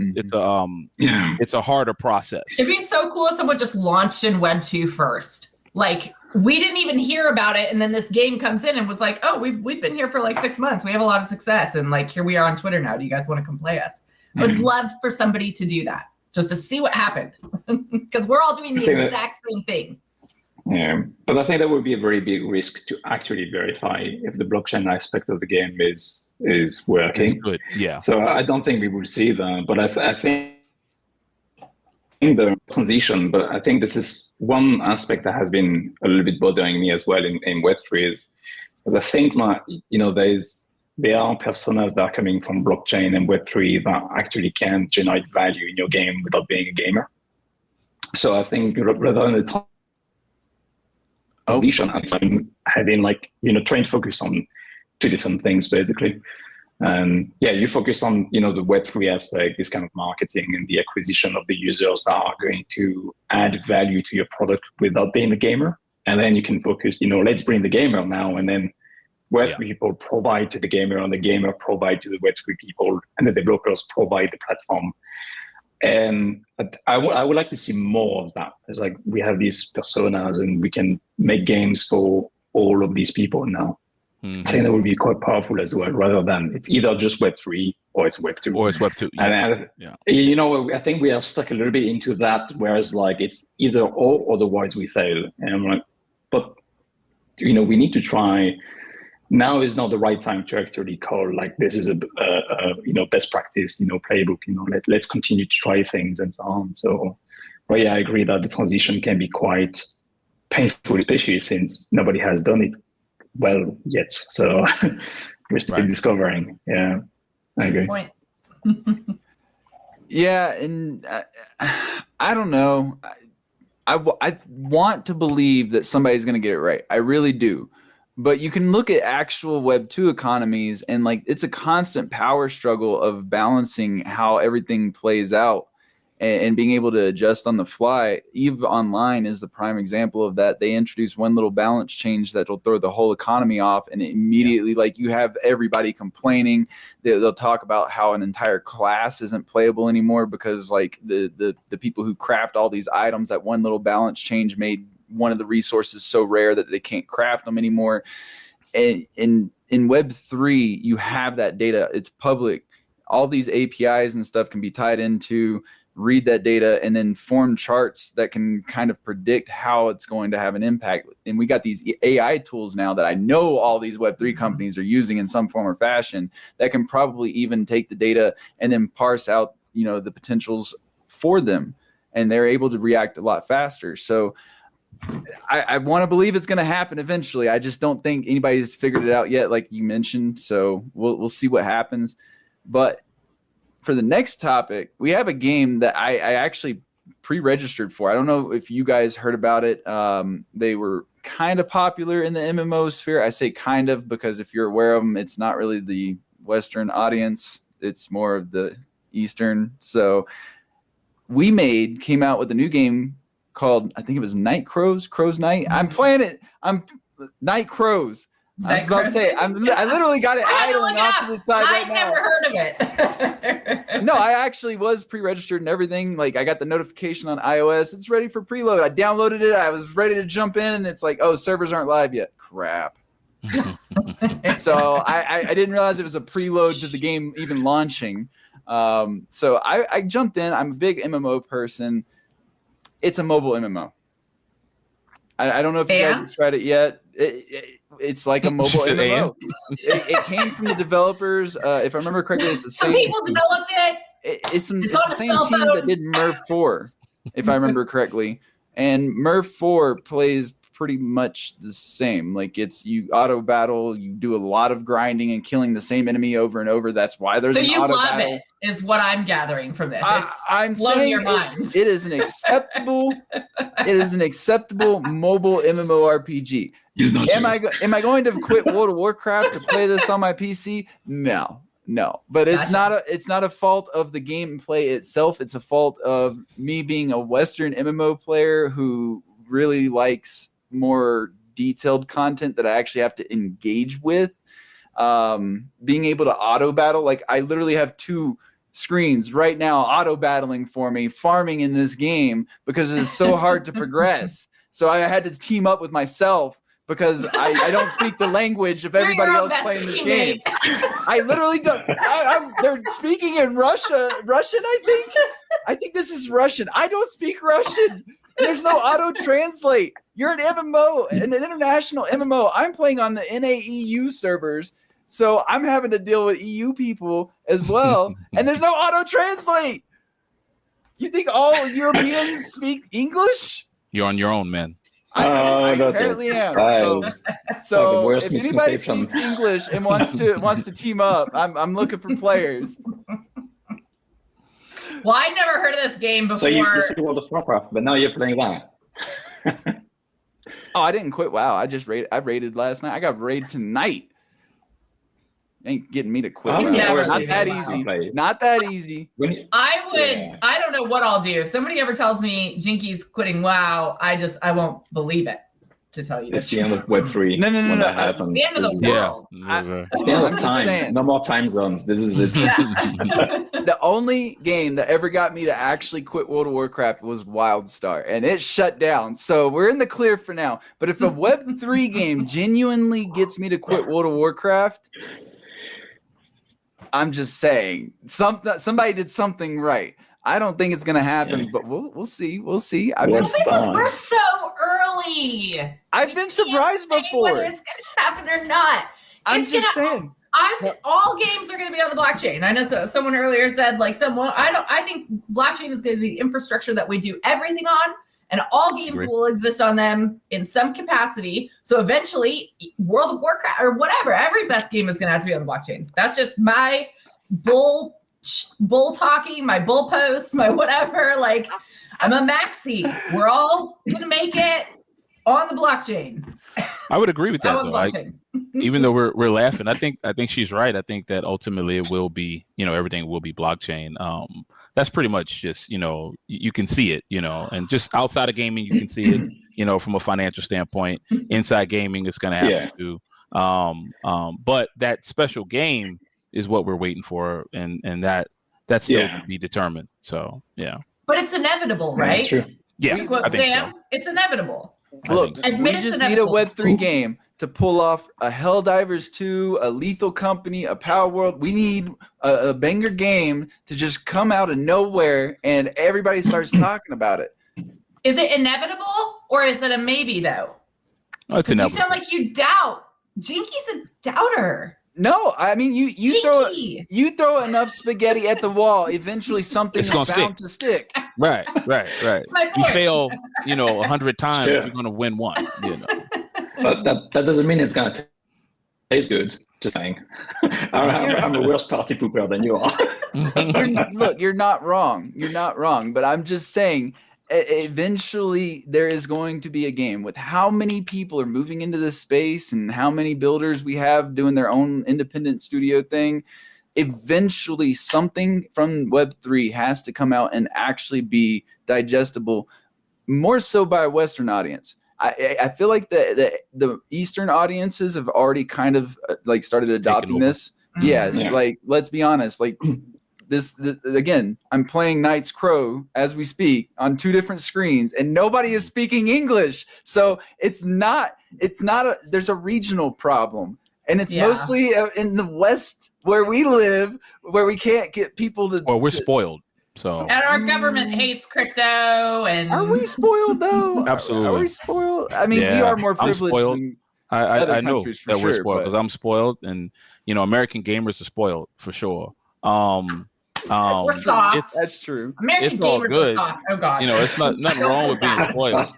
Speaker 4: harder process.
Speaker 3: It'd be so cool if someone just launched in Web2 first. Like, we didn't even hear about it, and then this game comes in and was like, oh, we've been here for like 6 months. We have a lot of success, and like here we are on Twitter now. Do you guys want to come play us? I would love for somebody to do that, just to see what happened, because we're all doing the exact same thing.
Speaker 2: Yeah, but I think that would be a very big risk to actually verify if the blockchain aspect of the game is working.
Speaker 4: It's good. Yeah.
Speaker 2: So I don't think we will see that, but I think in the transition, but I think this is one aspect that has been a little bit bothering me as well in Web3 is I think there are personas that are coming from blockchain and Web3 that actually can generate value in your game without being a gamer. So I think rather than the transition, I'm having trying to focus on two different things basically. And you focus on, the Web3 aspect, this kind of marketing and the acquisition of the users that are going to add value to your product without being a gamer. And then you can focus, let's bring the gamer now and then Web3 people provide to the gamer, and the gamer provide to the Web3 people, and the developers provide the platform. And I would like to see more of that. It's like we have these personas, and we can make games for all of these people now. I think that would be quite powerful as well, rather than it's either just Web3 or it's Web2.
Speaker 4: Or it's Web2.
Speaker 2: Yeah. And I think we are stuck a little bit into that, whereas like it's either or, otherwise we fail. And I'm like, but we need to try. Now is not the right time to actually call like this is a best practice, playbook. Let's continue to try things and so on. So, but yeah, I agree that the transition can be quite painful, especially since nobody has done it well yet. So we're still discovering. Yeah, I agree.
Speaker 3: Point.
Speaker 1: Yeah, and I don't know. I want to believe that somebody's going to get it right. I really do. But you can look at actual Web 2 economies, and like it's a constant power struggle of balancing how everything plays out and being able to adjust on the fly. EVE Online is the prime example of that. They introduce one little balance change that'll throw the whole economy off, and immediately like you have everybody complaining. They'll talk about how an entire class isn't playable anymore because like the people who craft all these items, that one little balance change made one of the resources so rare that they can't craft them anymore. And in Web3, you have that data. It's public. All these APIs and stuff can be tied into, read that data, and then form charts that can kind of predict how it's going to have an impact. And we got these AI tools now that I know all these Web3 companies are using in some form or fashion that can probably even take the data and then parse out, the potentials for them. And they're able to react a lot faster. So I want to believe it's going to happen eventually. I just don't think anybody's figured it out yet, like you mentioned. So we'll see what happens. But for the next topic, we have a game that I actually pre-registered for. I don't know if you guys heard about it. They were kind of popular in the MMO sphere. I say kind of because if you're aware of them, it's not really the Western audience. It's more of the Eastern. So came out with a new game called, I think it was Night Crows, Crow's Night. I'm playing it. I'm Night Crows. I was about to say, I literally got it idling off to the side right now.
Speaker 3: I've never heard of it.
Speaker 1: No, I actually was pre-registered and everything. Like I got the notification on iOS. It's ready for preload. I downloaded it. I was ready to jump in and it's like, oh, servers aren't live yet. Crap. So I didn't realize it was a preload to the game even launching. So I jumped in. I'm a big MMO person. It's a mobile MMO. I don't know if you guys have tried it yet. It's like a mobile MMO. It came from the developers. If I remember correctly, it's the same.
Speaker 3: Some people developed it.
Speaker 1: It's the same team that did MERV 4, if I remember correctly. And MERV 4 plays pretty much the same. Like you auto battle, you do a lot of grinding and killing the same enemy over and over. That's why there's an auto battle. So you love it,
Speaker 3: is what I'm gathering from this.
Speaker 1: I'm saying your mind. It is an acceptable. It is an acceptable mobile MMORPG. Am I going to quit World of Warcraft to play this on my PC? No. But it's not a fault of the gameplay itself. It's a fault of me being a Western MMO player who really likes more detailed content that I actually have to engage with. Being able to auto battle, like I literally have 2 screens right now auto battling for me, farming in this game because it's so hard to progress. So I had to team up with myself because I don't speak the language of everybody else playing this game. I literally don't. They're speaking in Russian, I think. I think this is Russian. I don't speak Russian. There's no auto translate. You're an MMO, an international MMO. I'm playing on the NAEU servers, so I'm having to deal with EU people as well, and there's no auto translate. You think all Europeans speak English?
Speaker 4: You're on your own, man.
Speaker 1: I apparently am. So if anybody speaks English and wants to team up, I'm looking for players.
Speaker 3: Well, I never heard of this game before.
Speaker 2: So you said World of Warcraft, but now you're playing that.
Speaker 1: Oh, I didn't quit WoW. I raided last night. I got raided tonight. Ain't getting me to quit. Not that easy. Not that easy.
Speaker 3: I don't know what I'll do. If somebody ever tells me Jinky's quitting WoW, I won't believe it. to tell you
Speaker 2: it's
Speaker 3: the
Speaker 2: the end of Web3.
Speaker 1: No.
Speaker 2: That
Speaker 3: It's
Speaker 2: happens.
Speaker 3: the end of the world.
Speaker 2: It's the end of
Speaker 1: I'm just
Speaker 2: time.
Speaker 1: saying.
Speaker 2: No more time zones. This is it.
Speaker 1: The only game that ever got me to actually quit World of Warcraft was WildStar, and it shut down. So we're in the clear for now. But if a Web3 game genuinely gets me to quit World of Warcraft, I'm just saying somebody did something right. I don't think it's gonna happen, but we'll see. We'll see.
Speaker 3: We're so early.
Speaker 1: I've been surprised before
Speaker 3: whether it's gonna happen or not.
Speaker 1: I'm just saying.
Speaker 3: All games are going to be on the blockchain. I know someone earlier said I think blockchain is going to be the infrastructure that we do everything on, and all games will exist on them in some capacity. So eventually World of Warcraft or whatever, every best game is going to have to be on the blockchain. That's just my bull talking, my bull post, my whatever. Like, I'm a maxi. We're all going to make it on the blockchain.
Speaker 4: I would agree with that, though. Even though we're laughing, I think she's right. I think that ultimately it will be, everything will be blockchain. That's pretty much just, you can see it, and just outside of gaming, you can see it, from a financial standpoint. Inside gaming, it's going to happen too. But that special game is what we're waiting for, and that's still to be determined. So yeah.
Speaker 3: But it's inevitable, right?
Speaker 2: That's true.
Speaker 4: Yeah,
Speaker 3: to quote Sam, it's inevitable.
Speaker 1: Look, we just need a Web3 game to pull off a Helldivers 2, a Lethal Company, a Power World. We need a banger game to just come out of nowhere and everybody starts talking about it.
Speaker 3: Is it inevitable or is it a maybe, though?
Speaker 4: Oh, it's inevitable.
Speaker 3: You sound like you doubt. Jinky's a doubter.
Speaker 1: No, I mean you throw enough spaghetti at the wall, eventually something is bound to stick.
Speaker 4: Right. You fail, 100 times if you're going to win one.
Speaker 2: But that doesn't mean it's going to taste good. Just saying. I'm a worse party pooper than you are.
Speaker 1: You're not wrong. You're not wrong. But I'm just saying, eventually there is going to be a game with how many people are moving into this space and how many builders we have doing their own independent studio thing. Eventually something from Web3 has to come out and actually be digestible, more so by a Western audience. I feel like the Eastern audiences have already kind of started adopting this. Yes, yeah. Let's be honest, this again, I'm playing Knight's Crow as we speak on two different screens and nobody is speaking English. So there's a regional problem. And it's mostly in the West where we live, where we can't get people to.
Speaker 4: Well, we're spoiled. So.
Speaker 3: And our government hates crypto. And
Speaker 1: are we spoiled though?
Speaker 4: Absolutely.
Speaker 1: Are we spoiled? I mean, we are more privileged than
Speaker 4: I know that we're spoiled because I'm spoiled, and American gamers are spoiled for sure.
Speaker 3: We're soft.
Speaker 1: That's true.
Speaker 3: American gamers are soft. Oh God.
Speaker 4: It's nothing wrong with being spoiled.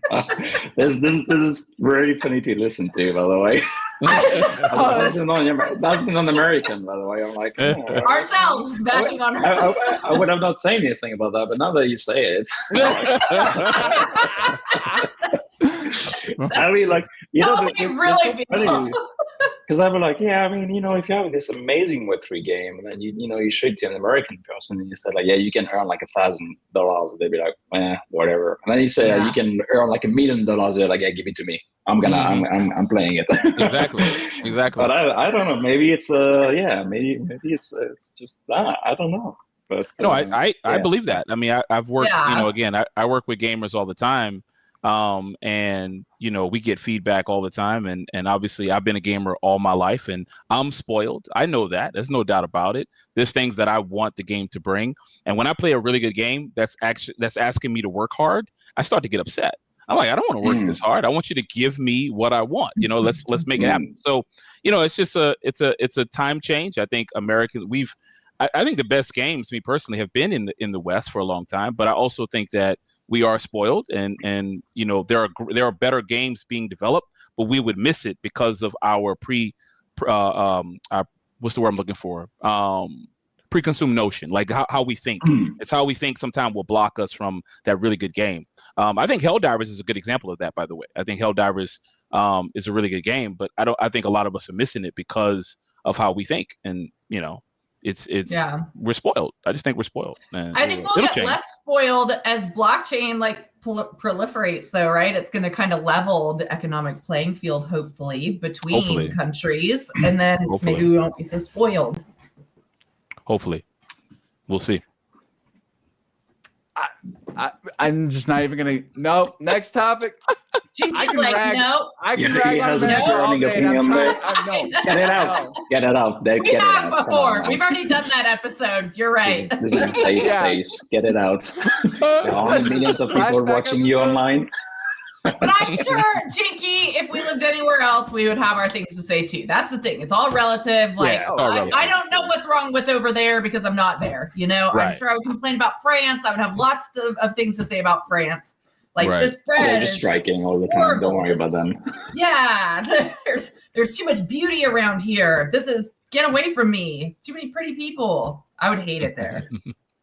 Speaker 2: This is very funny to listen to, by the way. That's non-American, by the way. I'm like,
Speaker 3: ourselves bashing on her.
Speaker 2: I would have not said anything about that, but now that you say it, I mean,
Speaker 3: really feel.
Speaker 2: Because I was like, yeah, I mean, if you have this amazing Web3 game, and then you show it to an American person, and you said like, yeah, you can earn like $1,000, they'd be like, whatever. And then you say you can earn like $1 million, they're like, yeah, give it to me. I'm playing it.
Speaker 4: Exactly.
Speaker 2: But I don't know. Maybe it's maybe it's just that. I don't know. But
Speaker 4: no, I believe that. I mean, I've worked. Again, I work with gamers all the time. And we get feedback all the time, and obviously I've been a gamer all my life and I'm spoiled. I know that. There's no doubt about it. There's things that I want the game to bring, and when I play a really good game that's asking me to work hard, I start to get upset. I'm like, I don't want to work this hard. I want you to give me what I want. Let's make it happen. So, it's just it's a time change. I think I think the best games, me personally, have been in the West for a long time, but I also think that we are spoiled, and there are better games being developed, but we would miss it because of our what's the word I'm looking for? Preconceived notion, like how we think. It's how we think sometimes will block us from that really good game. I think Helldivers is a good example of that, by the way. I think Helldivers is a really good game, but I think a lot of us are missing it because of how we think, and we're spoiled. I just think we're spoiled. And
Speaker 3: I think we'll get less spoiled as blockchain proliferates, though, right, it's going to kind of level the economic playing field, hopefully, between countries, and then maybe we won't be so spoiled.
Speaker 4: Hopefully, we'll see.
Speaker 1: I'm just not even gonna. No, next topic.
Speaker 3: I can like, rag. No.
Speaker 1: I can rag on America all day. I'm trying.
Speaker 2: Get it out. Get it out.
Speaker 3: We have before. We've already done that episode. You're right.
Speaker 2: This is a safe space. Get it out. There are millions of people watching you online.
Speaker 3: But I'm sure, Jinky, if we lived anywhere else, we would have our things to say too. That's the thing. It's all relative. Like, I don't know what's wrong with over there because I'm not there. You know, I'm sure I would complain about France. I would have lots of things to say about France. Like this bread
Speaker 2: they're just striking all the time. Horrible. Don't worry about them.
Speaker 3: Yeah, there's too much beauty around here. Get away from me. Too many pretty people. I would hate it there.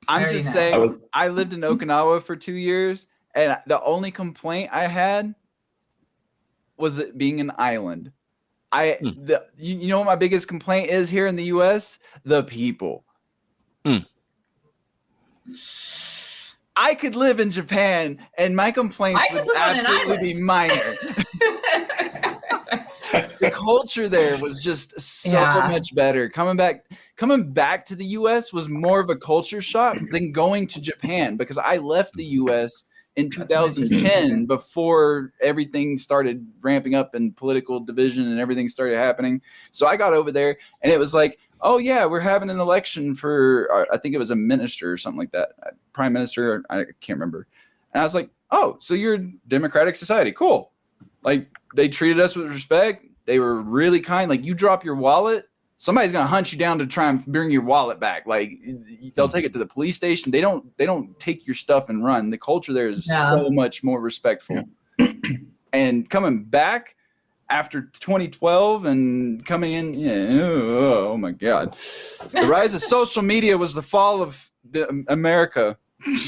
Speaker 1: I'm just saying. I lived in Okinawa for 2 years. And the only complaint I had was it being an island. You know what my biggest complaint is here in the U.S.? The people. I could live in Japan, and my complaints would absolutely be minor. The culture there was just so much better. Coming back to the U.S. was more of a culture shock than going to Japan, because I left the U.S. in 2010 before everything started ramping up and political division and everything started happening. So I got over there and it was like, oh yeah, we're having an election for, I think it was a minister or something like that. Prime minister, I can't remember. And I was like, oh, so you're a democratic society. Cool. Like they treated us with respect. They were really kind. Like you drop your wallet, somebody's going to hunt you down to try and bring your wallet back. Like they'll take it to the police station. They don't take your stuff and run. The culture there is so much more respectful. Yeah. And coming back after 2012 and coming in, oh my God. The rise of social media was the fall of America.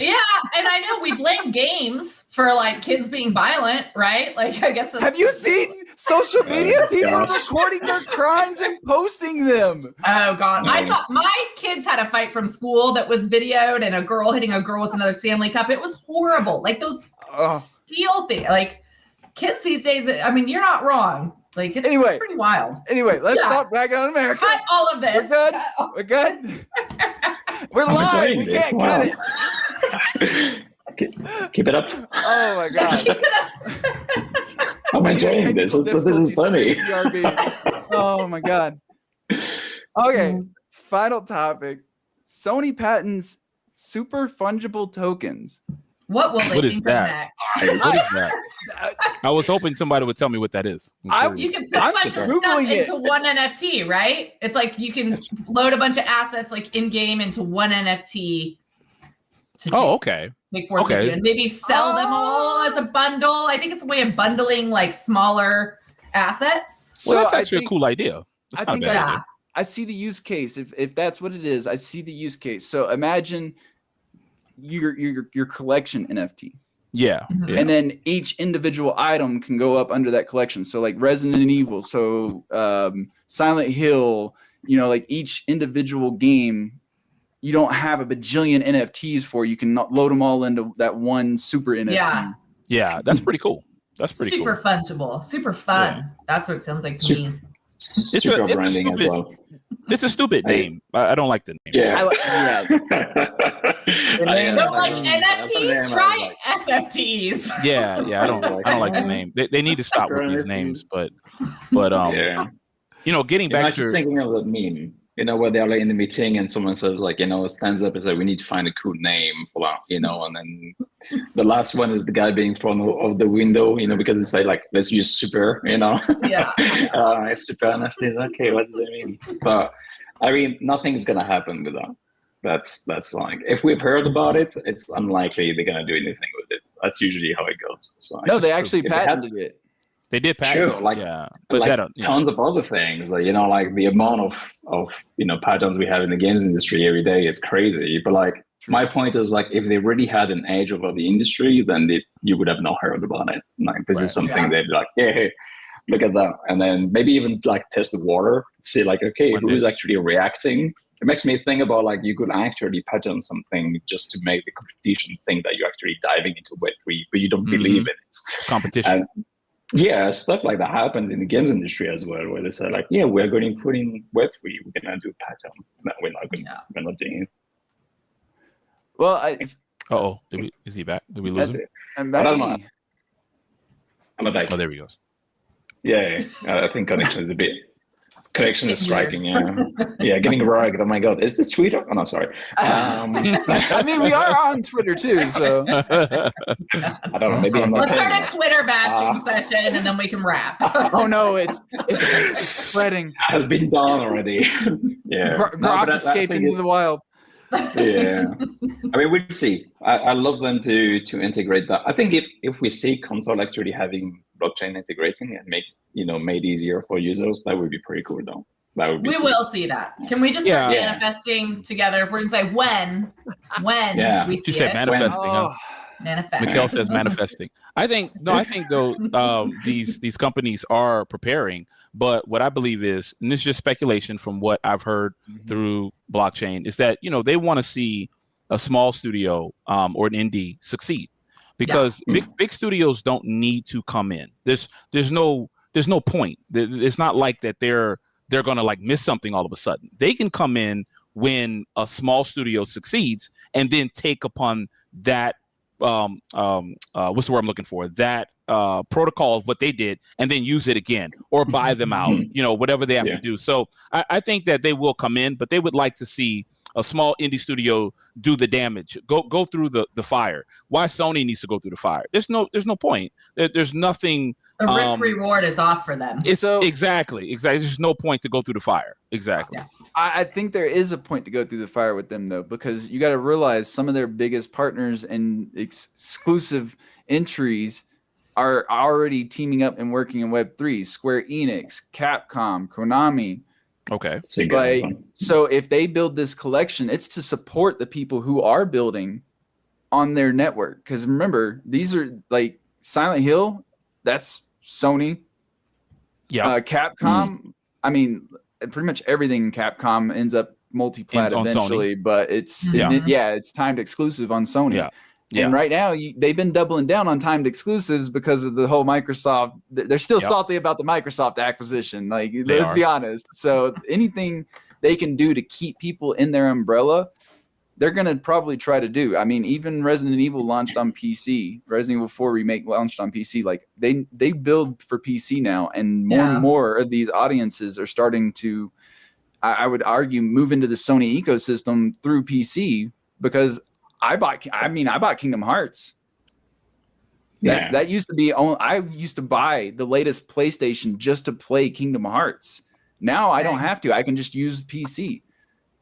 Speaker 3: Yeah, and I know we blame games for like kids being violent, right? Like I guess.
Speaker 1: Have you seen social media? People are recording their crimes and posting them.
Speaker 3: Oh God, I saw my kids had a fight from school that was videoed, and a girl hitting a girl with another Stanley Cup. It was horrible. Like those steel things. Like kids these days. I mean, you're not wrong. Like it's pretty wild.
Speaker 1: Anyway, let's stop ragging on America.
Speaker 3: Cut all of this.
Speaker 1: We're good. We're good. We're live. We can't cut it.
Speaker 2: Keep it up.
Speaker 1: Oh my God.
Speaker 2: I'm enjoying this. This is funny.
Speaker 1: Oh my God. Okay. Final topic. Sony patents super fungible tokens.
Speaker 3: What will they think of
Speaker 4: that? What is that? I was hoping somebody would tell me what that is.
Speaker 3: You can put a bunch of stuff into one NFT, right? It's like you can load a bunch of assets like in game into one NFT.
Speaker 4: Okay.
Speaker 3: And maybe sell them all as a bundle. I think it's a way of bundling like smaller assets.
Speaker 4: Well, that's actually a cool idea.
Speaker 1: I see the use case. If that's what it is, I see the use case. So imagine your collection NFT.
Speaker 4: Yeah.
Speaker 1: And then each individual item can go up under that collection. So like Resident Evil, so Silent Hill, like each individual game, you don't have a bajillion NFTs for. You can load them all into that one super NFT.
Speaker 4: Yeah, that's pretty cool. That's pretty
Speaker 3: super
Speaker 4: cool.
Speaker 3: Fungible, super fun. Yeah. That's what it sounds like to me.
Speaker 2: It's branding as well.
Speaker 4: It's a stupid name. I don't like the name.
Speaker 2: Yeah.
Speaker 3: The name don't like NFTs, try SFTs.
Speaker 4: Yeah. I don't like the name. They need to stop with these names. But getting back to
Speaker 2: thinking of the meme. Where they're like in the meeting and someone says like, stands up and says, we need to find a cool name for that, and then the last one is the guy being thrown out of the window, because it's like, let's use super,
Speaker 3: Yeah.
Speaker 2: Super NFTs. Okay, what does that mean? But I mean, nothing's going to happen with that. That's like, if we've heard about it, it's unlikely they're going to do anything with it. That's usually how it goes. So
Speaker 1: no, they actually patented it.
Speaker 4: They did patent.
Speaker 2: Sure, but tons of other things, like the amount of patents we have in the games industry every day is crazy. But like my point is like if they really had an edge over the industry, then you would have not heard about it. Like this is something they'd be like, hey, look at that, and then maybe even like test the water, see like okay, who's actually reacting it makes me think about like you could actually patent something just to make the competition think that you're actually diving into Web3, but you don't believe in it.
Speaker 4: Competition.
Speaker 2: And yeah, stuff like that happens in the games industry as well, where they say like, yeah, we're going to put in Web3, we're gonna do pattern. No, we're not doing it.
Speaker 1: Well,
Speaker 4: is he back? Did we lose him?
Speaker 1: I'm
Speaker 2: I
Speaker 1: back.
Speaker 2: don't know. I'm back.
Speaker 4: Oh, there he goes.
Speaker 2: Yeah, I think connection is is striking. Yeah, getting rugged. Oh my God, is this Twitter? Oh no, sorry.
Speaker 1: I mean, we are on Twitter too, so
Speaker 2: I don't know. Maybe I'm not.
Speaker 3: Let's start a Twitter bashing session, and then we can wrap.
Speaker 1: Oh no, it's spreading.
Speaker 2: Has been done already. Yeah,
Speaker 1: Grok escaped into the wild.
Speaker 2: Yeah, I mean, we'll see. I love them to integrate that. I think if we see console actually having blockchain integrating and made easier for users, that would be pretty cool, though. That would be
Speaker 3: we
Speaker 2: cool.
Speaker 3: will see that. Can we just start manifesting together? We're gonna say when we see
Speaker 4: you said manifesting, huh?
Speaker 3: Manifest.
Speaker 4: Mikhail says manifesting. I think though these companies are preparing, but what I believe is, and this is just speculation from what I've heard through blockchain, is that they want to see a small studio or an indie succeed, because big studios don't need to come in. There's no point. It's not like that they're gonna like miss something all of a sudden. They can come in when a small studio succeeds and then take upon that what's the word I'm looking for? That protocol of what they did, and then use it again or buy them out, whatever they have to do. So I think that they will come in, but they would like to see a small indie studio do the damage, go through the fire. Why Sony needs to go through the fire? There's no point. There's nothing.
Speaker 3: The risk reward is off for them.
Speaker 4: Exactly. There's no point to go through the fire. Exactly.
Speaker 3: Yeah.
Speaker 1: I think there is a point to go through the fire with them, though, because you got to realize some of their biggest partners and exclusive entries are already teaming up and working in Web3. Square Enix, Capcom, Konami.
Speaker 4: Okay.
Speaker 1: So if they build this collection, it's to support the people who are building on their network. Because remember, these are like Silent Hill, that's Sony.
Speaker 4: Yeah.
Speaker 1: Capcom. I mean, pretty much everything in Capcom ends up multi-plat eventually, but it's timed exclusive on Sony.
Speaker 4: Yeah.
Speaker 1: And right now, they've been doubling down on timed exclusives because of the whole Microsoft. They're still salty about the Microsoft acquisition. Like, let's be honest. So anything they can do to keep people in their umbrella, they're going to probably try to do. I mean, even Resident Evil launched on PC. Resident Evil 4 Remake launched on PC. Like, they build for PC now, and more and more of these audiences are starting to, I would argue, move into the Sony ecosystem through PC, because I bought Kingdom Hearts. That used to be I used to buy the latest PlayStation just to play Kingdom Hearts. Now I don't have to. I can just use PC.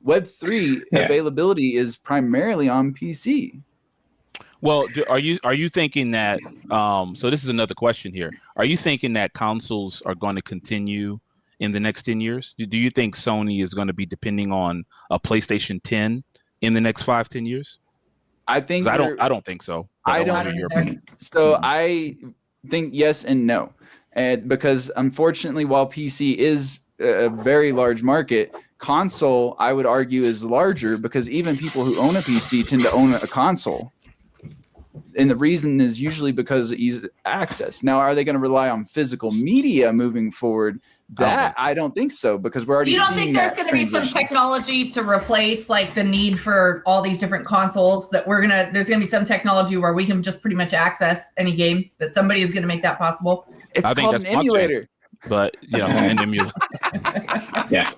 Speaker 1: Web3 availability is primarily on PC.
Speaker 4: Well, are you thinking that so this is another question here. Are you thinking that consoles are going to continue in the next 10 years? Do you think Sony is going to be depending on a PlayStation 10 in the next 5-10 years?
Speaker 1: I think
Speaker 4: I don't think so.
Speaker 1: I don't. So I think yes and no, because unfortunately, while PC is a very large market, console I would argue is larger, because even people who own a PC tend to own a console, and the reason is usually because of ease of access. Now, are they going to rely on physical media moving forward? I don't think so, because we're already.
Speaker 3: You don't think there's going to be some technology to replace like the need for all these different consoles? That there's going to be some technology where we can just pretty much access any game, that somebody is going to make that possible?
Speaker 1: It's called an emulator.
Speaker 4: But an emulator.
Speaker 2: Yeah.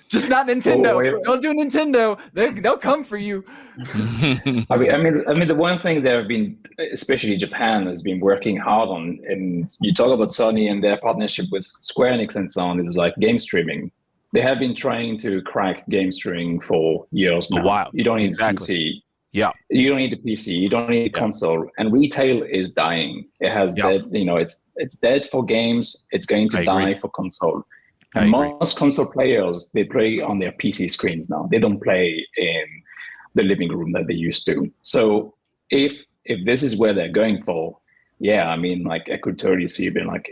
Speaker 1: Just not Nintendo. Don't do Nintendo. They'll come for you.
Speaker 2: I mean, the one thing they've been, especially Japan, has been working hard on, and you talk about Sony and their partnership with Square Enix and so on, is like game streaming. They have been trying to crack game streaming for years now.
Speaker 4: A while.
Speaker 2: You don't need a PC.
Speaker 4: Yeah.
Speaker 2: You don't need a PC. You don't need a console. And retail is dying. It has dead. It's dead for games. It's going to die for console. And most console players, they play on their PC screens now. They don't play in the living room that they used to. So if this is where they're going for, I mean, like, I could totally see being like,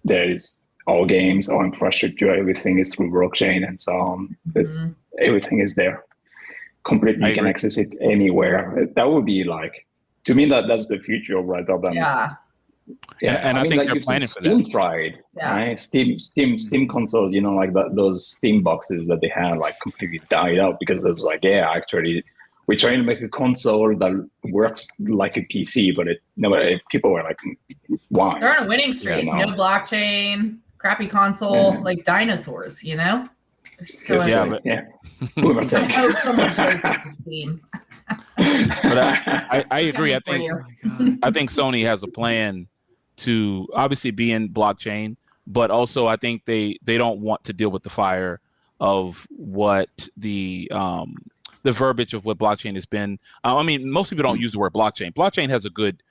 Speaker 2: there is all games, all infrastructure, everything is through blockchain and so on. everything is there. Completely, you can access it anywhere. That would be like, to me, that's the future rather than.
Speaker 4: And I mean, think they're planning for
Speaker 2: Steam
Speaker 4: that.
Speaker 2: tried, right? Steam consoles, you know, like those Steam boxes that they had, like completely died out because it's like, actually, we're trying to make a console that works like a PC, but people were like, why?
Speaker 3: They're on a winning streak. No blockchain, crappy console, like dinosaurs, you know? They're so
Speaker 2: I
Speaker 3: hope someone chose this as Steam.
Speaker 4: But I agree. I think Sony has a plan to obviously be in blockchain, but also I think they don't want to deal with the fire of what the verbiage of what blockchain has been. I mean, most people don't use the word blockchain. Blockchain has a good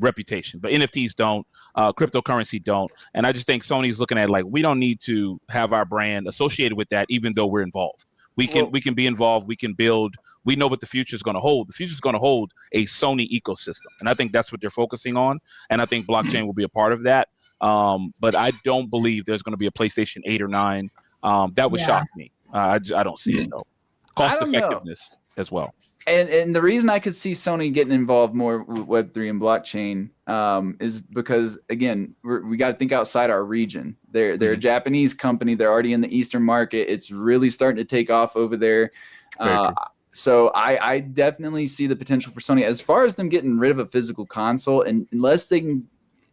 Speaker 4: reputation, but NFTs don't, cryptocurrency don't. And I just think Sony's looking at like, we don't need to have our brand associated with that, even though we're involved. We can be involved. We can build. We know what the future is going to hold. The future is going to hold a Sony ecosystem, and I think that's what they're focusing on. And I think blockchain will be a part of that. But I don't believe there's going to be a PlayStation 8 or 9. That would shock me. I don't see it though. Cost effectiveness as well.
Speaker 1: And the reason I could see Sony getting involved more with Web3 and blockchain is because, again, we got to think outside our region. They're a Japanese company. They're already in the Eastern market. It's really starting to take off over there. So I definitely see the potential for Sony. As far as them getting rid of a physical console, and unless they can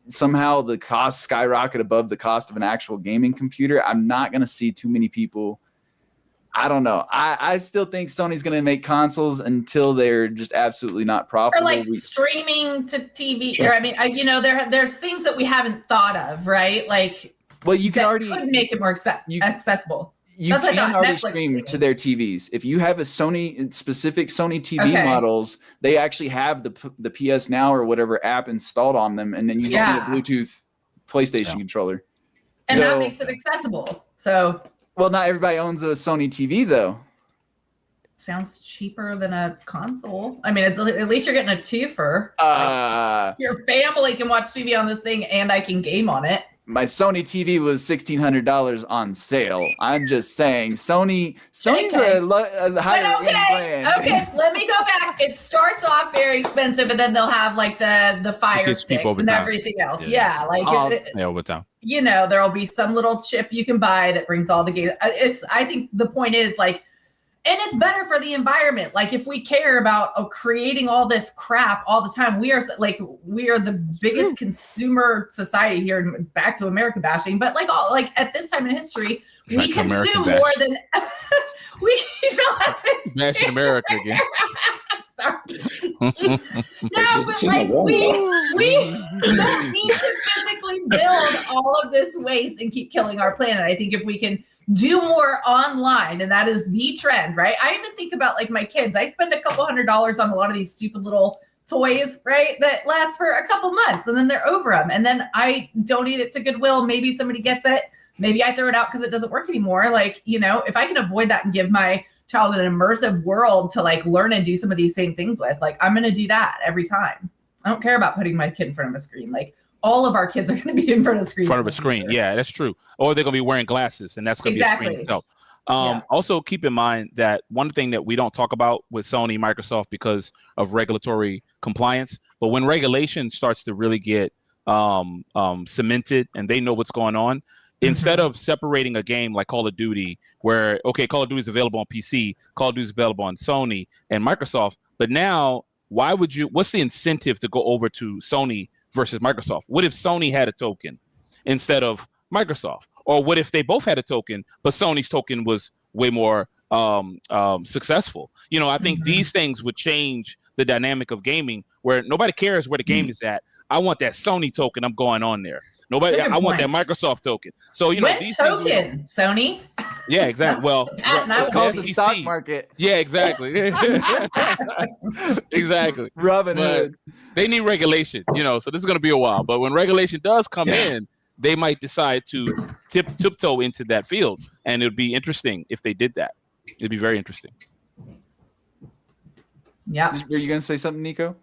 Speaker 1: somehow the cost skyrocket above the cost of an actual gaming computer, I'm not going to see too many people. I don't know. I still think Sony's going to make consoles until they're just absolutely not profitable.
Speaker 3: Or like streaming to TV. Or I mean, there's things that we haven't thought of, right? Like,
Speaker 1: well, you can already
Speaker 3: could make it more accessible.
Speaker 1: You can already stream to their TVs. If you have a specific Sony TV models, they actually have the PS Now or whatever app installed on them, and then you just need a Bluetooth PlayStation controller.
Speaker 3: And that makes it accessible. So.
Speaker 1: Well, not everybody owns a Sony TV, though.
Speaker 3: Sounds cheaper than a console. I mean, at least you're getting a twofer. Your family can watch TV on this thing, and I can game on it.
Speaker 1: My Sony TV was $1,600 on sale. I'm just saying, Sony's a higher end brand.
Speaker 3: Okay, let me go back. It starts off very expensive, and then they'll have like the Fire Sticks and everything else. Yeah,
Speaker 4: over time.
Speaker 3: You know, there'll be some little chip you can buy that brings all the games. I think the point is like, and it's better for the environment. Like if we care about creating all this crap all the time, we are the biggest consumer society here. Back to America bashing, but like at this time in history, we consume more than we feel like
Speaker 4: bashing America again.
Speaker 3: Sorry. No, but like we don't need to physically build all of this waste and keep killing our planet. I think if we can do more online, and that is the trend, right? I even think about like my kids. I spend a couple $100s on a lot of these stupid little toys, right? That last for a couple months and then they're over them. And then I donate it to Goodwill. Maybe somebody gets it. Maybe I throw it out because it doesn't work anymore. Like, you know, if I can avoid that and give my child an immersive world to like learn and do some of these same things with, like, I'm going to do that every time. I don't care about putting my kid in front of a screen. Like all of our kids are going to be in front of a screen.
Speaker 4: Yeah, that's true. Or they're going to be wearing glasses and that's going to be a screen itself. Also keep in mind that one thing that we don't talk about with Sony, Microsoft, because of regulatory compliance, but when regulation starts to really get cemented and they know what's going on, instead of separating a game like Call of Duty, where, okay, Call of Duty is available on PC, Call of Duty is available on Sony and Microsoft, but now what's the incentive to go over to Sony versus Microsoft? What if Sony had a token instead of Microsoft? Or what if they both had a token, but Sony's token was way more successful? You know, I think these things would change the dynamic of gaming, where nobody cares where the game is at. I want that Sony token. I'm going on there. I want that Microsoft token. So, you know, these
Speaker 3: token, Sony.
Speaker 4: Yeah, exactly. Well,
Speaker 1: it's called the stock market.
Speaker 4: Yeah, exactly. Exactly.
Speaker 1: Robin Hood.
Speaker 4: They need regulation, you know, so this is going to be a while. But when regulation does come in, they might decide to tiptoe into that field. And it would be interesting if they did that. It'd be very interesting.
Speaker 3: Yeah.
Speaker 1: Are you going to say something, Nico?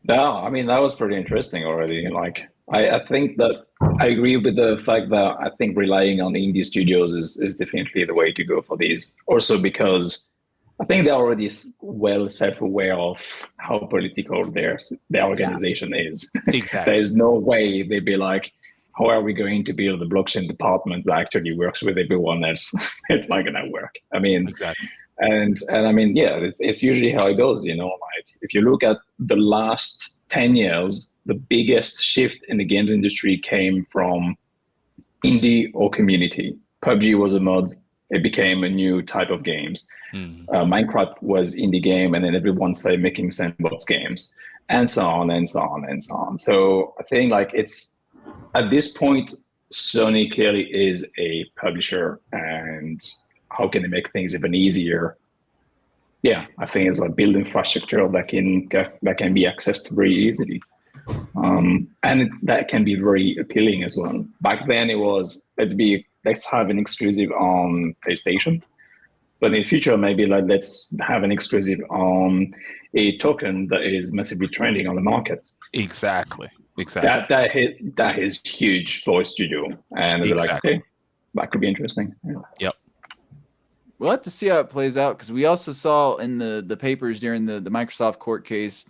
Speaker 2: No, I mean, that was pretty interesting already. Like, I think that I agree with the fact that I think relying on indie studios is definitely the way to go for these. Also because I think they're already well self-aware of how political their organization is.
Speaker 4: Exactly.
Speaker 2: There is no way they'd be like, how are we going to build a blockchain department that actually works with everyone else? It's not gonna work. I mean,
Speaker 4: exactly.
Speaker 2: And I mean, yeah, it's usually how it goes. Like if you look at the last 10 years, the biggest shift in the games industry came from indie or community. PUBG was a mod. It became a new type of games. Minecraft was indie game, and then everyone started making sandbox games, and so on and so on and so on. So I think like it's at this point, Sony clearly is a publisher, and how can they make things even easier? Yeah, I think it's like build infrastructure that can be accessed very easily. And that can be very appealing as well. Back then it was, let's have an exclusive on PlayStation. But in the future, maybe like let's have an exclusive on a token that is massively trending on the market.
Speaker 4: Exactly.
Speaker 2: That is huge for a studio. And they're like, okay, that could be interesting. Yeah.
Speaker 4: Yep.
Speaker 1: We'll have to see how it plays out, because we also saw in the papers during the Microsoft court case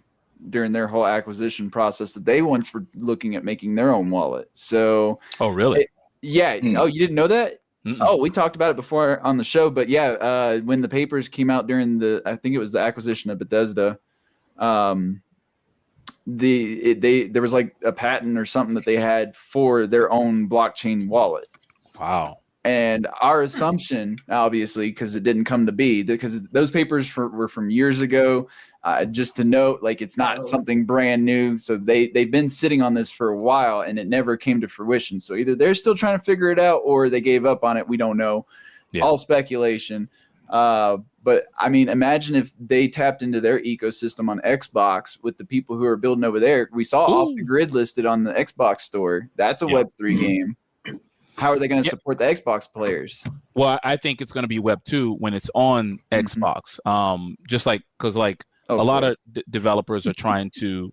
Speaker 1: during their whole acquisition process that they once were looking at making their own wallet. So
Speaker 4: oh really?
Speaker 1: Yeah. Oh, you didn't know that?
Speaker 4: Mm-mm.
Speaker 1: Oh, we talked about it before on the show, but yeah, when the papers came out during I think it was the acquisition of Bethesda, there was like a patent or something that they had for their own blockchain wallet.
Speaker 4: Wow.
Speaker 1: And our assumption, obviously, because it didn't come to be, because those papers were from years ago. Just to note, like, it's not something brand new. So they've been sitting on this for a while, and it never came to fruition. So either they're still trying to figure it out, or they gave up on it. We don't know. Yeah. All speculation. But I mean, imagine if they tapped into their ecosystem on Xbox with the people who are building over there. We saw Off the Grid listed on the Xbox store. That's a Web3 game. How are they going to support the Xbox players?
Speaker 4: Well, I think it's going to be Web 2 when it's on Xbox. Just like, because like a lot of developers are trying to,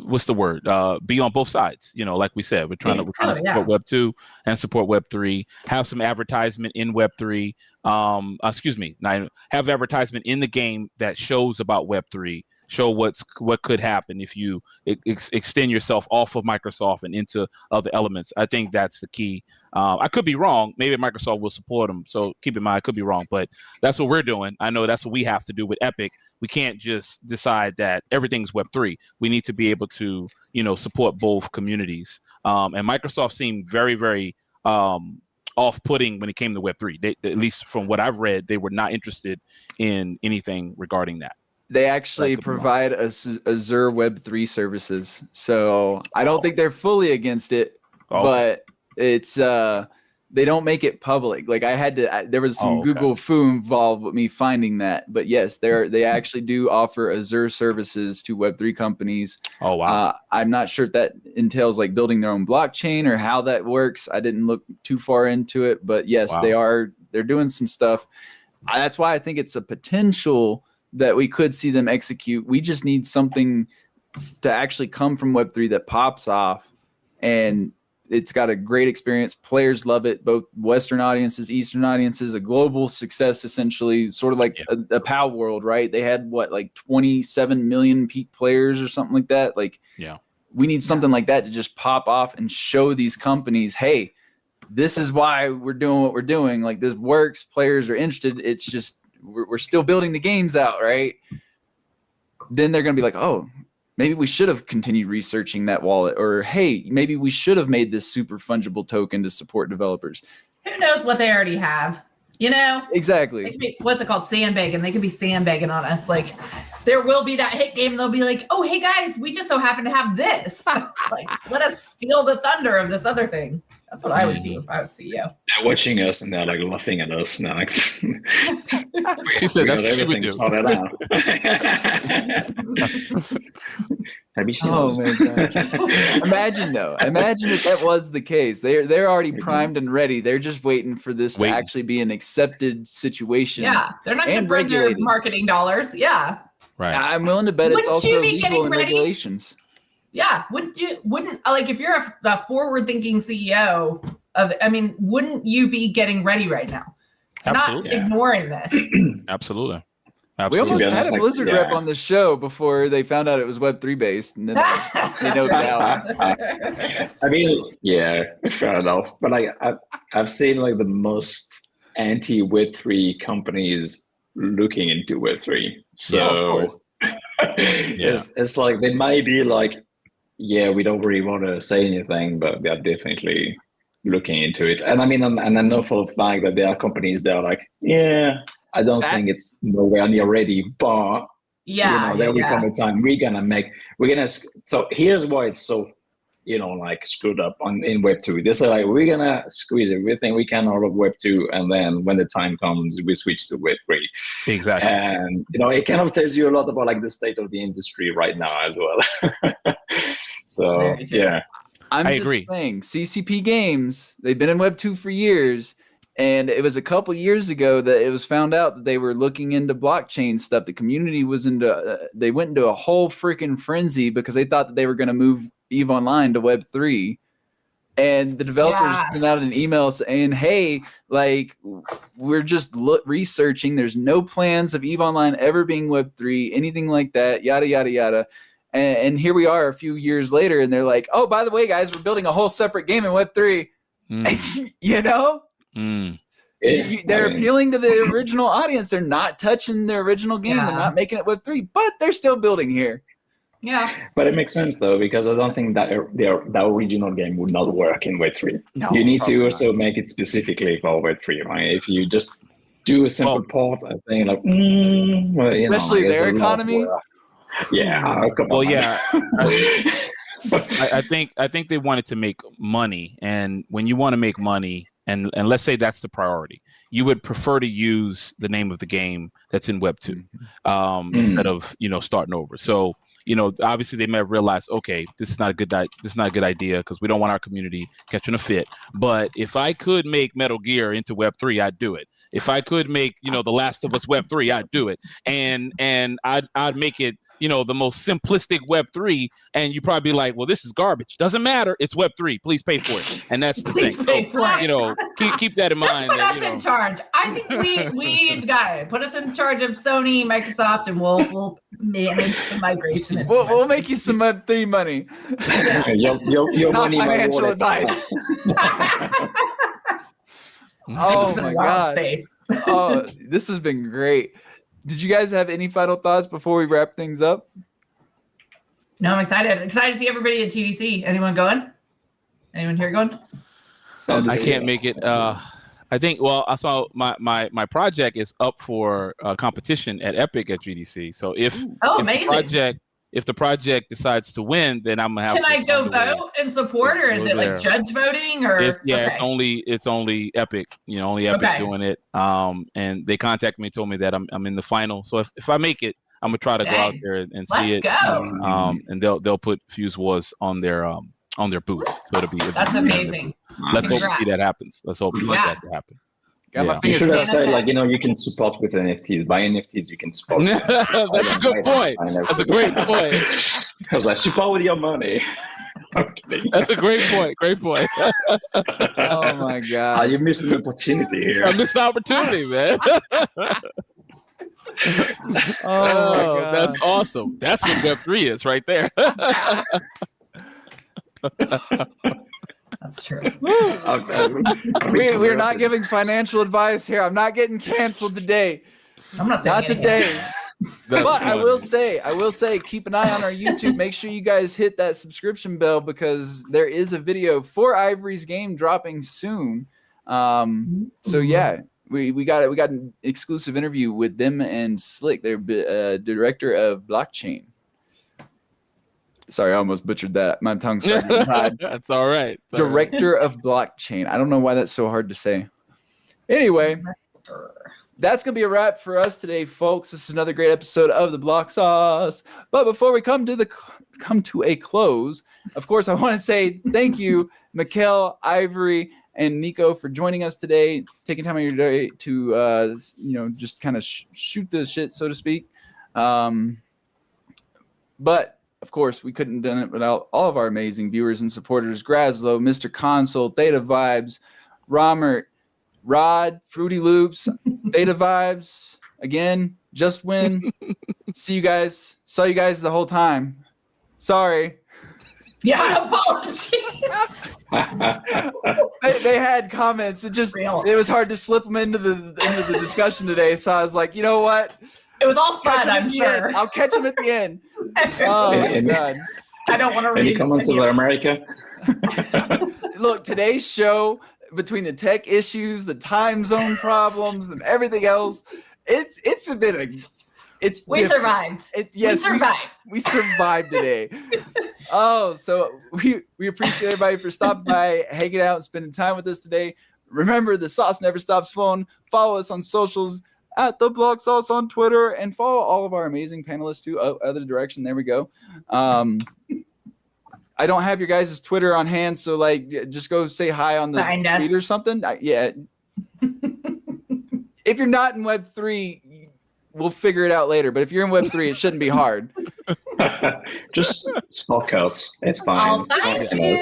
Speaker 4: what's the word? Be on both sides. Like we said, we're trying to support Web 2 and support Web 3. Have some advertisement in Web 3. Have advertisement in the game that shows about Web 3. Show what could happen if you extend yourself off of Microsoft and into other elements. I think that's the key. I could be wrong. Maybe Microsoft will support them. So keep in mind, I could be wrong, but that's what we're doing. I know that's what we have to do with Epic. We can't just decide that everything's Web3. We need to be able to, support both communities. And Microsoft seemed very, very off-putting when it came to Web3. At least from what I've read, they were not interested in anything regarding that.
Speaker 1: They actually provide Azure Web3 services. So I don't think they're fully against it, but it's they don't make it public. Like there was some Google foo involved with me finding that. But yes, they actually do offer Azure services to Web3 companies.
Speaker 4: Oh, wow.
Speaker 1: I'm not sure if that entails like building their own blockchain or how that works. I didn't look too far into it, but yes, they're doing some stuff. That's why I think it's a potential that we could see them execute. We just need something to actually come from Web3 that pops off, and it's got a great experience. Players love it, both Western audiences, Eastern audiences, a global success, essentially, sort of like a POW world, right? They had like 27 million peak players or something like that. Like, we need something like that to just pop off and show these companies, hey, this is why we're doing what we're doing. Like, this works. Players are interested. It's just, we're still building the games out, right? Then they're going to be like, oh, maybe we should have continued researching that wallet, or hey, maybe we should have made this super fungible token to support developers.
Speaker 3: Who knows what they already have,
Speaker 1: Exactly.
Speaker 3: What's it called? Sandbagging. They could be sandbagging on us. Like, there will be that hit game and they'll be like, oh, hey guys, we just so happen to have this. Like, let us steal the thunder of this other thing. That's what I would do if I was CEO.
Speaker 2: They're watching us and they're like laughing at us. Now, like,
Speaker 4: she said that's what she would do.
Speaker 1: Oh my gosh. Imagine if that was the case. They're already primed and ready. They're just waiting for this to actually be an accepted situation.
Speaker 3: Yeah, they're not going to bring their marketing dollars. Yeah,
Speaker 4: right.
Speaker 1: I'm willing to bet it's also legal in regulations.
Speaker 3: Yeah. Wouldn't like, if you're a forward-thinking CEO of, I mean, wouldn't you be getting ready right now?
Speaker 4: Absolutely.
Speaker 3: Not ignoring this.
Speaker 4: Absolutely.
Speaker 1: We almost
Speaker 2: honest,
Speaker 1: had a
Speaker 2: like,
Speaker 1: Blizzard rep on the show before they found out it was Web3 based, and then they noped out.
Speaker 2: I mean, yeah, fair enough. But like, I've seen like the most anti-Web3 companies looking into Web3. So
Speaker 1: Yeah, of course.
Speaker 2: it's like they might be like, yeah, we don't really want to say anything, but they're definitely looking into it. And I mean, and I know for a fact that there are companies that are like, yeah, I don't think it's nowhere near ready, but there will come a time we're gonna. So here's why it's so, like screwed up in Web 2. They say like, we're gonna squeeze everything we can out of Web 2, and then when the time comes, we switch to Web 3.
Speaker 4: Exactly.
Speaker 2: And it kind of tells you a lot about like the state of the industry right now as well. So yeah.
Speaker 1: I agree. Saying CCP Games, they've been in Web 2 for years, and it was a couple years ago that it was found out that they were looking into blockchain stuff. The community was they went into a whole freaking frenzy because they thought that they were going to move EVE Online to Web 3. And the developers sent out an email saying, hey, like, we're just researching. There's no plans of EVE Online ever being Web 3, anything like that, yada, yada, yada. And here we are a few years later, and they're like, oh, by the way, guys, we're building a whole separate game in Web 3. They're appealing to the original audience. They're not touching their original game. They're not making it Web 3, but they're still building here.
Speaker 3: Yeah.
Speaker 2: But it makes sense, though, because I don't think that the original game would not work in Web 3.
Speaker 1: No,
Speaker 2: you need to also make it specifically for Web 3, right? If you just do a simple port, I think, like,
Speaker 1: especially their economy.
Speaker 2: Yeah.
Speaker 4: I think they wanted to make money, and when you want to make money, and let's say that's the priority, you would prefer to use the name of the game that's in Web 2 instead of starting over. So obviously they may have realized, okay, this is not a good idea because we don't want our community catching a fit. But if I could make Metal Gear into Web 3, I'd do it. If I could make The Last of Us Web 3, I'd do it. And I'd make it the most simplistic Web 3, and you probably be like, well, this is garbage. Doesn't matter. It's Web 3. Please pay for it. And that's the thing. So, keep that in mind.
Speaker 3: Just put us in charge. I think we got it. Put us in charge of Sony, Microsoft, and we'll manage the migration.
Speaker 1: We'll make you some Web 3 money.
Speaker 2: Your
Speaker 1: Not
Speaker 2: money,
Speaker 1: financial advice. Oh my God. Oh, this has been great. Did you guys have any final thoughts before we wrap things up?
Speaker 3: No, I'm excited. Excited to see everybody at GDC. Anyone going? Anyone here going?
Speaker 4: I can't make it. I think. Well, I saw my project is up for competition at Epic at GDC. So if the project decides to win, then I'm gonna have.
Speaker 3: Can I go vote and support, or is it like judge voting, or?
Speaker 4: It's only Epic. Only Epic doing it. And they contacted me, told me that I'm in the final. So if I make it, I'm gonna try to go out there and see it. And they'll put Fuse Wars on their booth. So it'll be.
Speaker 3: That's amazing.
Speaker 4: Let's hope see that happens. Let's hope that to happen.
Speaker 2: You should have said, like, you can support with NFTs. Buy NFTs, you can support.
Speaker 4: That's a good point. That's a great point.
Speaker 2: I was like, support with your money.
Speaker 4: That's a great point. Great point.
Speaker 1: Oh my God.
Speaker 2: You missed an opportunity here.
Speaker 4: I missed the opportunity, man.
Speaker 1: Oh,
Speaker 4: that's awesome. That's what Web 3 is right there.
Speaker 3: That's true.
Speaker 1: We're not giving financial advice here. I'm not getting canceled today.
Speaker 3: I'm not saying
Speaker 1: today. But funny. I will say, keep an eye on our YouTube. Make sure you guys hit that subscription bell because there is a video for Ivory's game dropping soon. So yeah, we got an exclusive interview with them and Slick, their director of blockchain. Sorry, I almost butchered that. My tongue's starting to hide.
Speaker 4: That's all right.
Speaker 1: Director of blockchain. I don't know why that's so hard to say. Anyway, that's going to be a wrap for us today, folks. This is another great episode of the Block Sauce. But before we come to a close, of course, I want to say thank you, Mikkel, Ivory, and Nico for joining us today, taking time out of your day to, just kind of shoot the shit, so to speak. But of course, we couldn't have done it without all of our amazing viewers and supporters: Graslow, Mr. Console, Theta Vibes, Romert, Rod, Fruity Loops, Theta Vibes, again, Just Win. See you guys. Saw you guys the whole time. Sorry.
Speaker 3: Yeah, apologies.
Speaker 1: they had comments. It was hard to slip them into the discussion today. So I was like, you know what?
Speaker 3: It was all fun, I'm sure.
Speaker 1: I'll catch them at the end. Oh my God.
Speaker 3: I don't want to read
Speaker 2: any comments about America.
Speaker 1: Look, today's show, between the tech issues, the time zone problems, and everything else, it's a bit of
Speaker 3: we survived.
Speaker 1: Yes,
Speaker 3: we survived.
Speaker 1: We survived today. So we appreciate everybody for stopping by, hanging out, and spending time with us today. Remember, the sauce never stops flowing. Follow us on socials at the Blog Sauce on Twitter, and follow all of our amazing panelists too. Other direction, there we go. I don't have your guys' Twitter on hand, so like, just go say hi on the feed or something. Yeah. If you're not in Web3, we'll figure it out later. But if you're in Web3, it shouldn't be hard.
Speaker 2: Just stalk us. It's fine.
Speaker 3: Oh, thank you.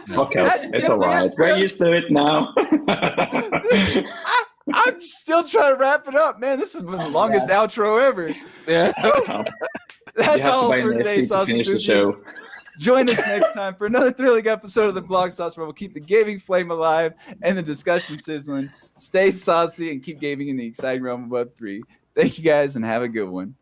Speaker 2: Stalk us. It's all right. We're used to it now.
Speaker 1: I'm still trying to wrap it up, man. This has been the longest outro ever.
Speaker 4: Yeah.
Speaker 1: That's all for today, Sauce Enthusiasts. Join us next time for another thrilling episode of the Blog Sauce, where we'll keep the gaming flame alive and the discussion sizzling. Stay saucy and keep gaming in the exciting realm of Web3. Thank you guys and have a good one.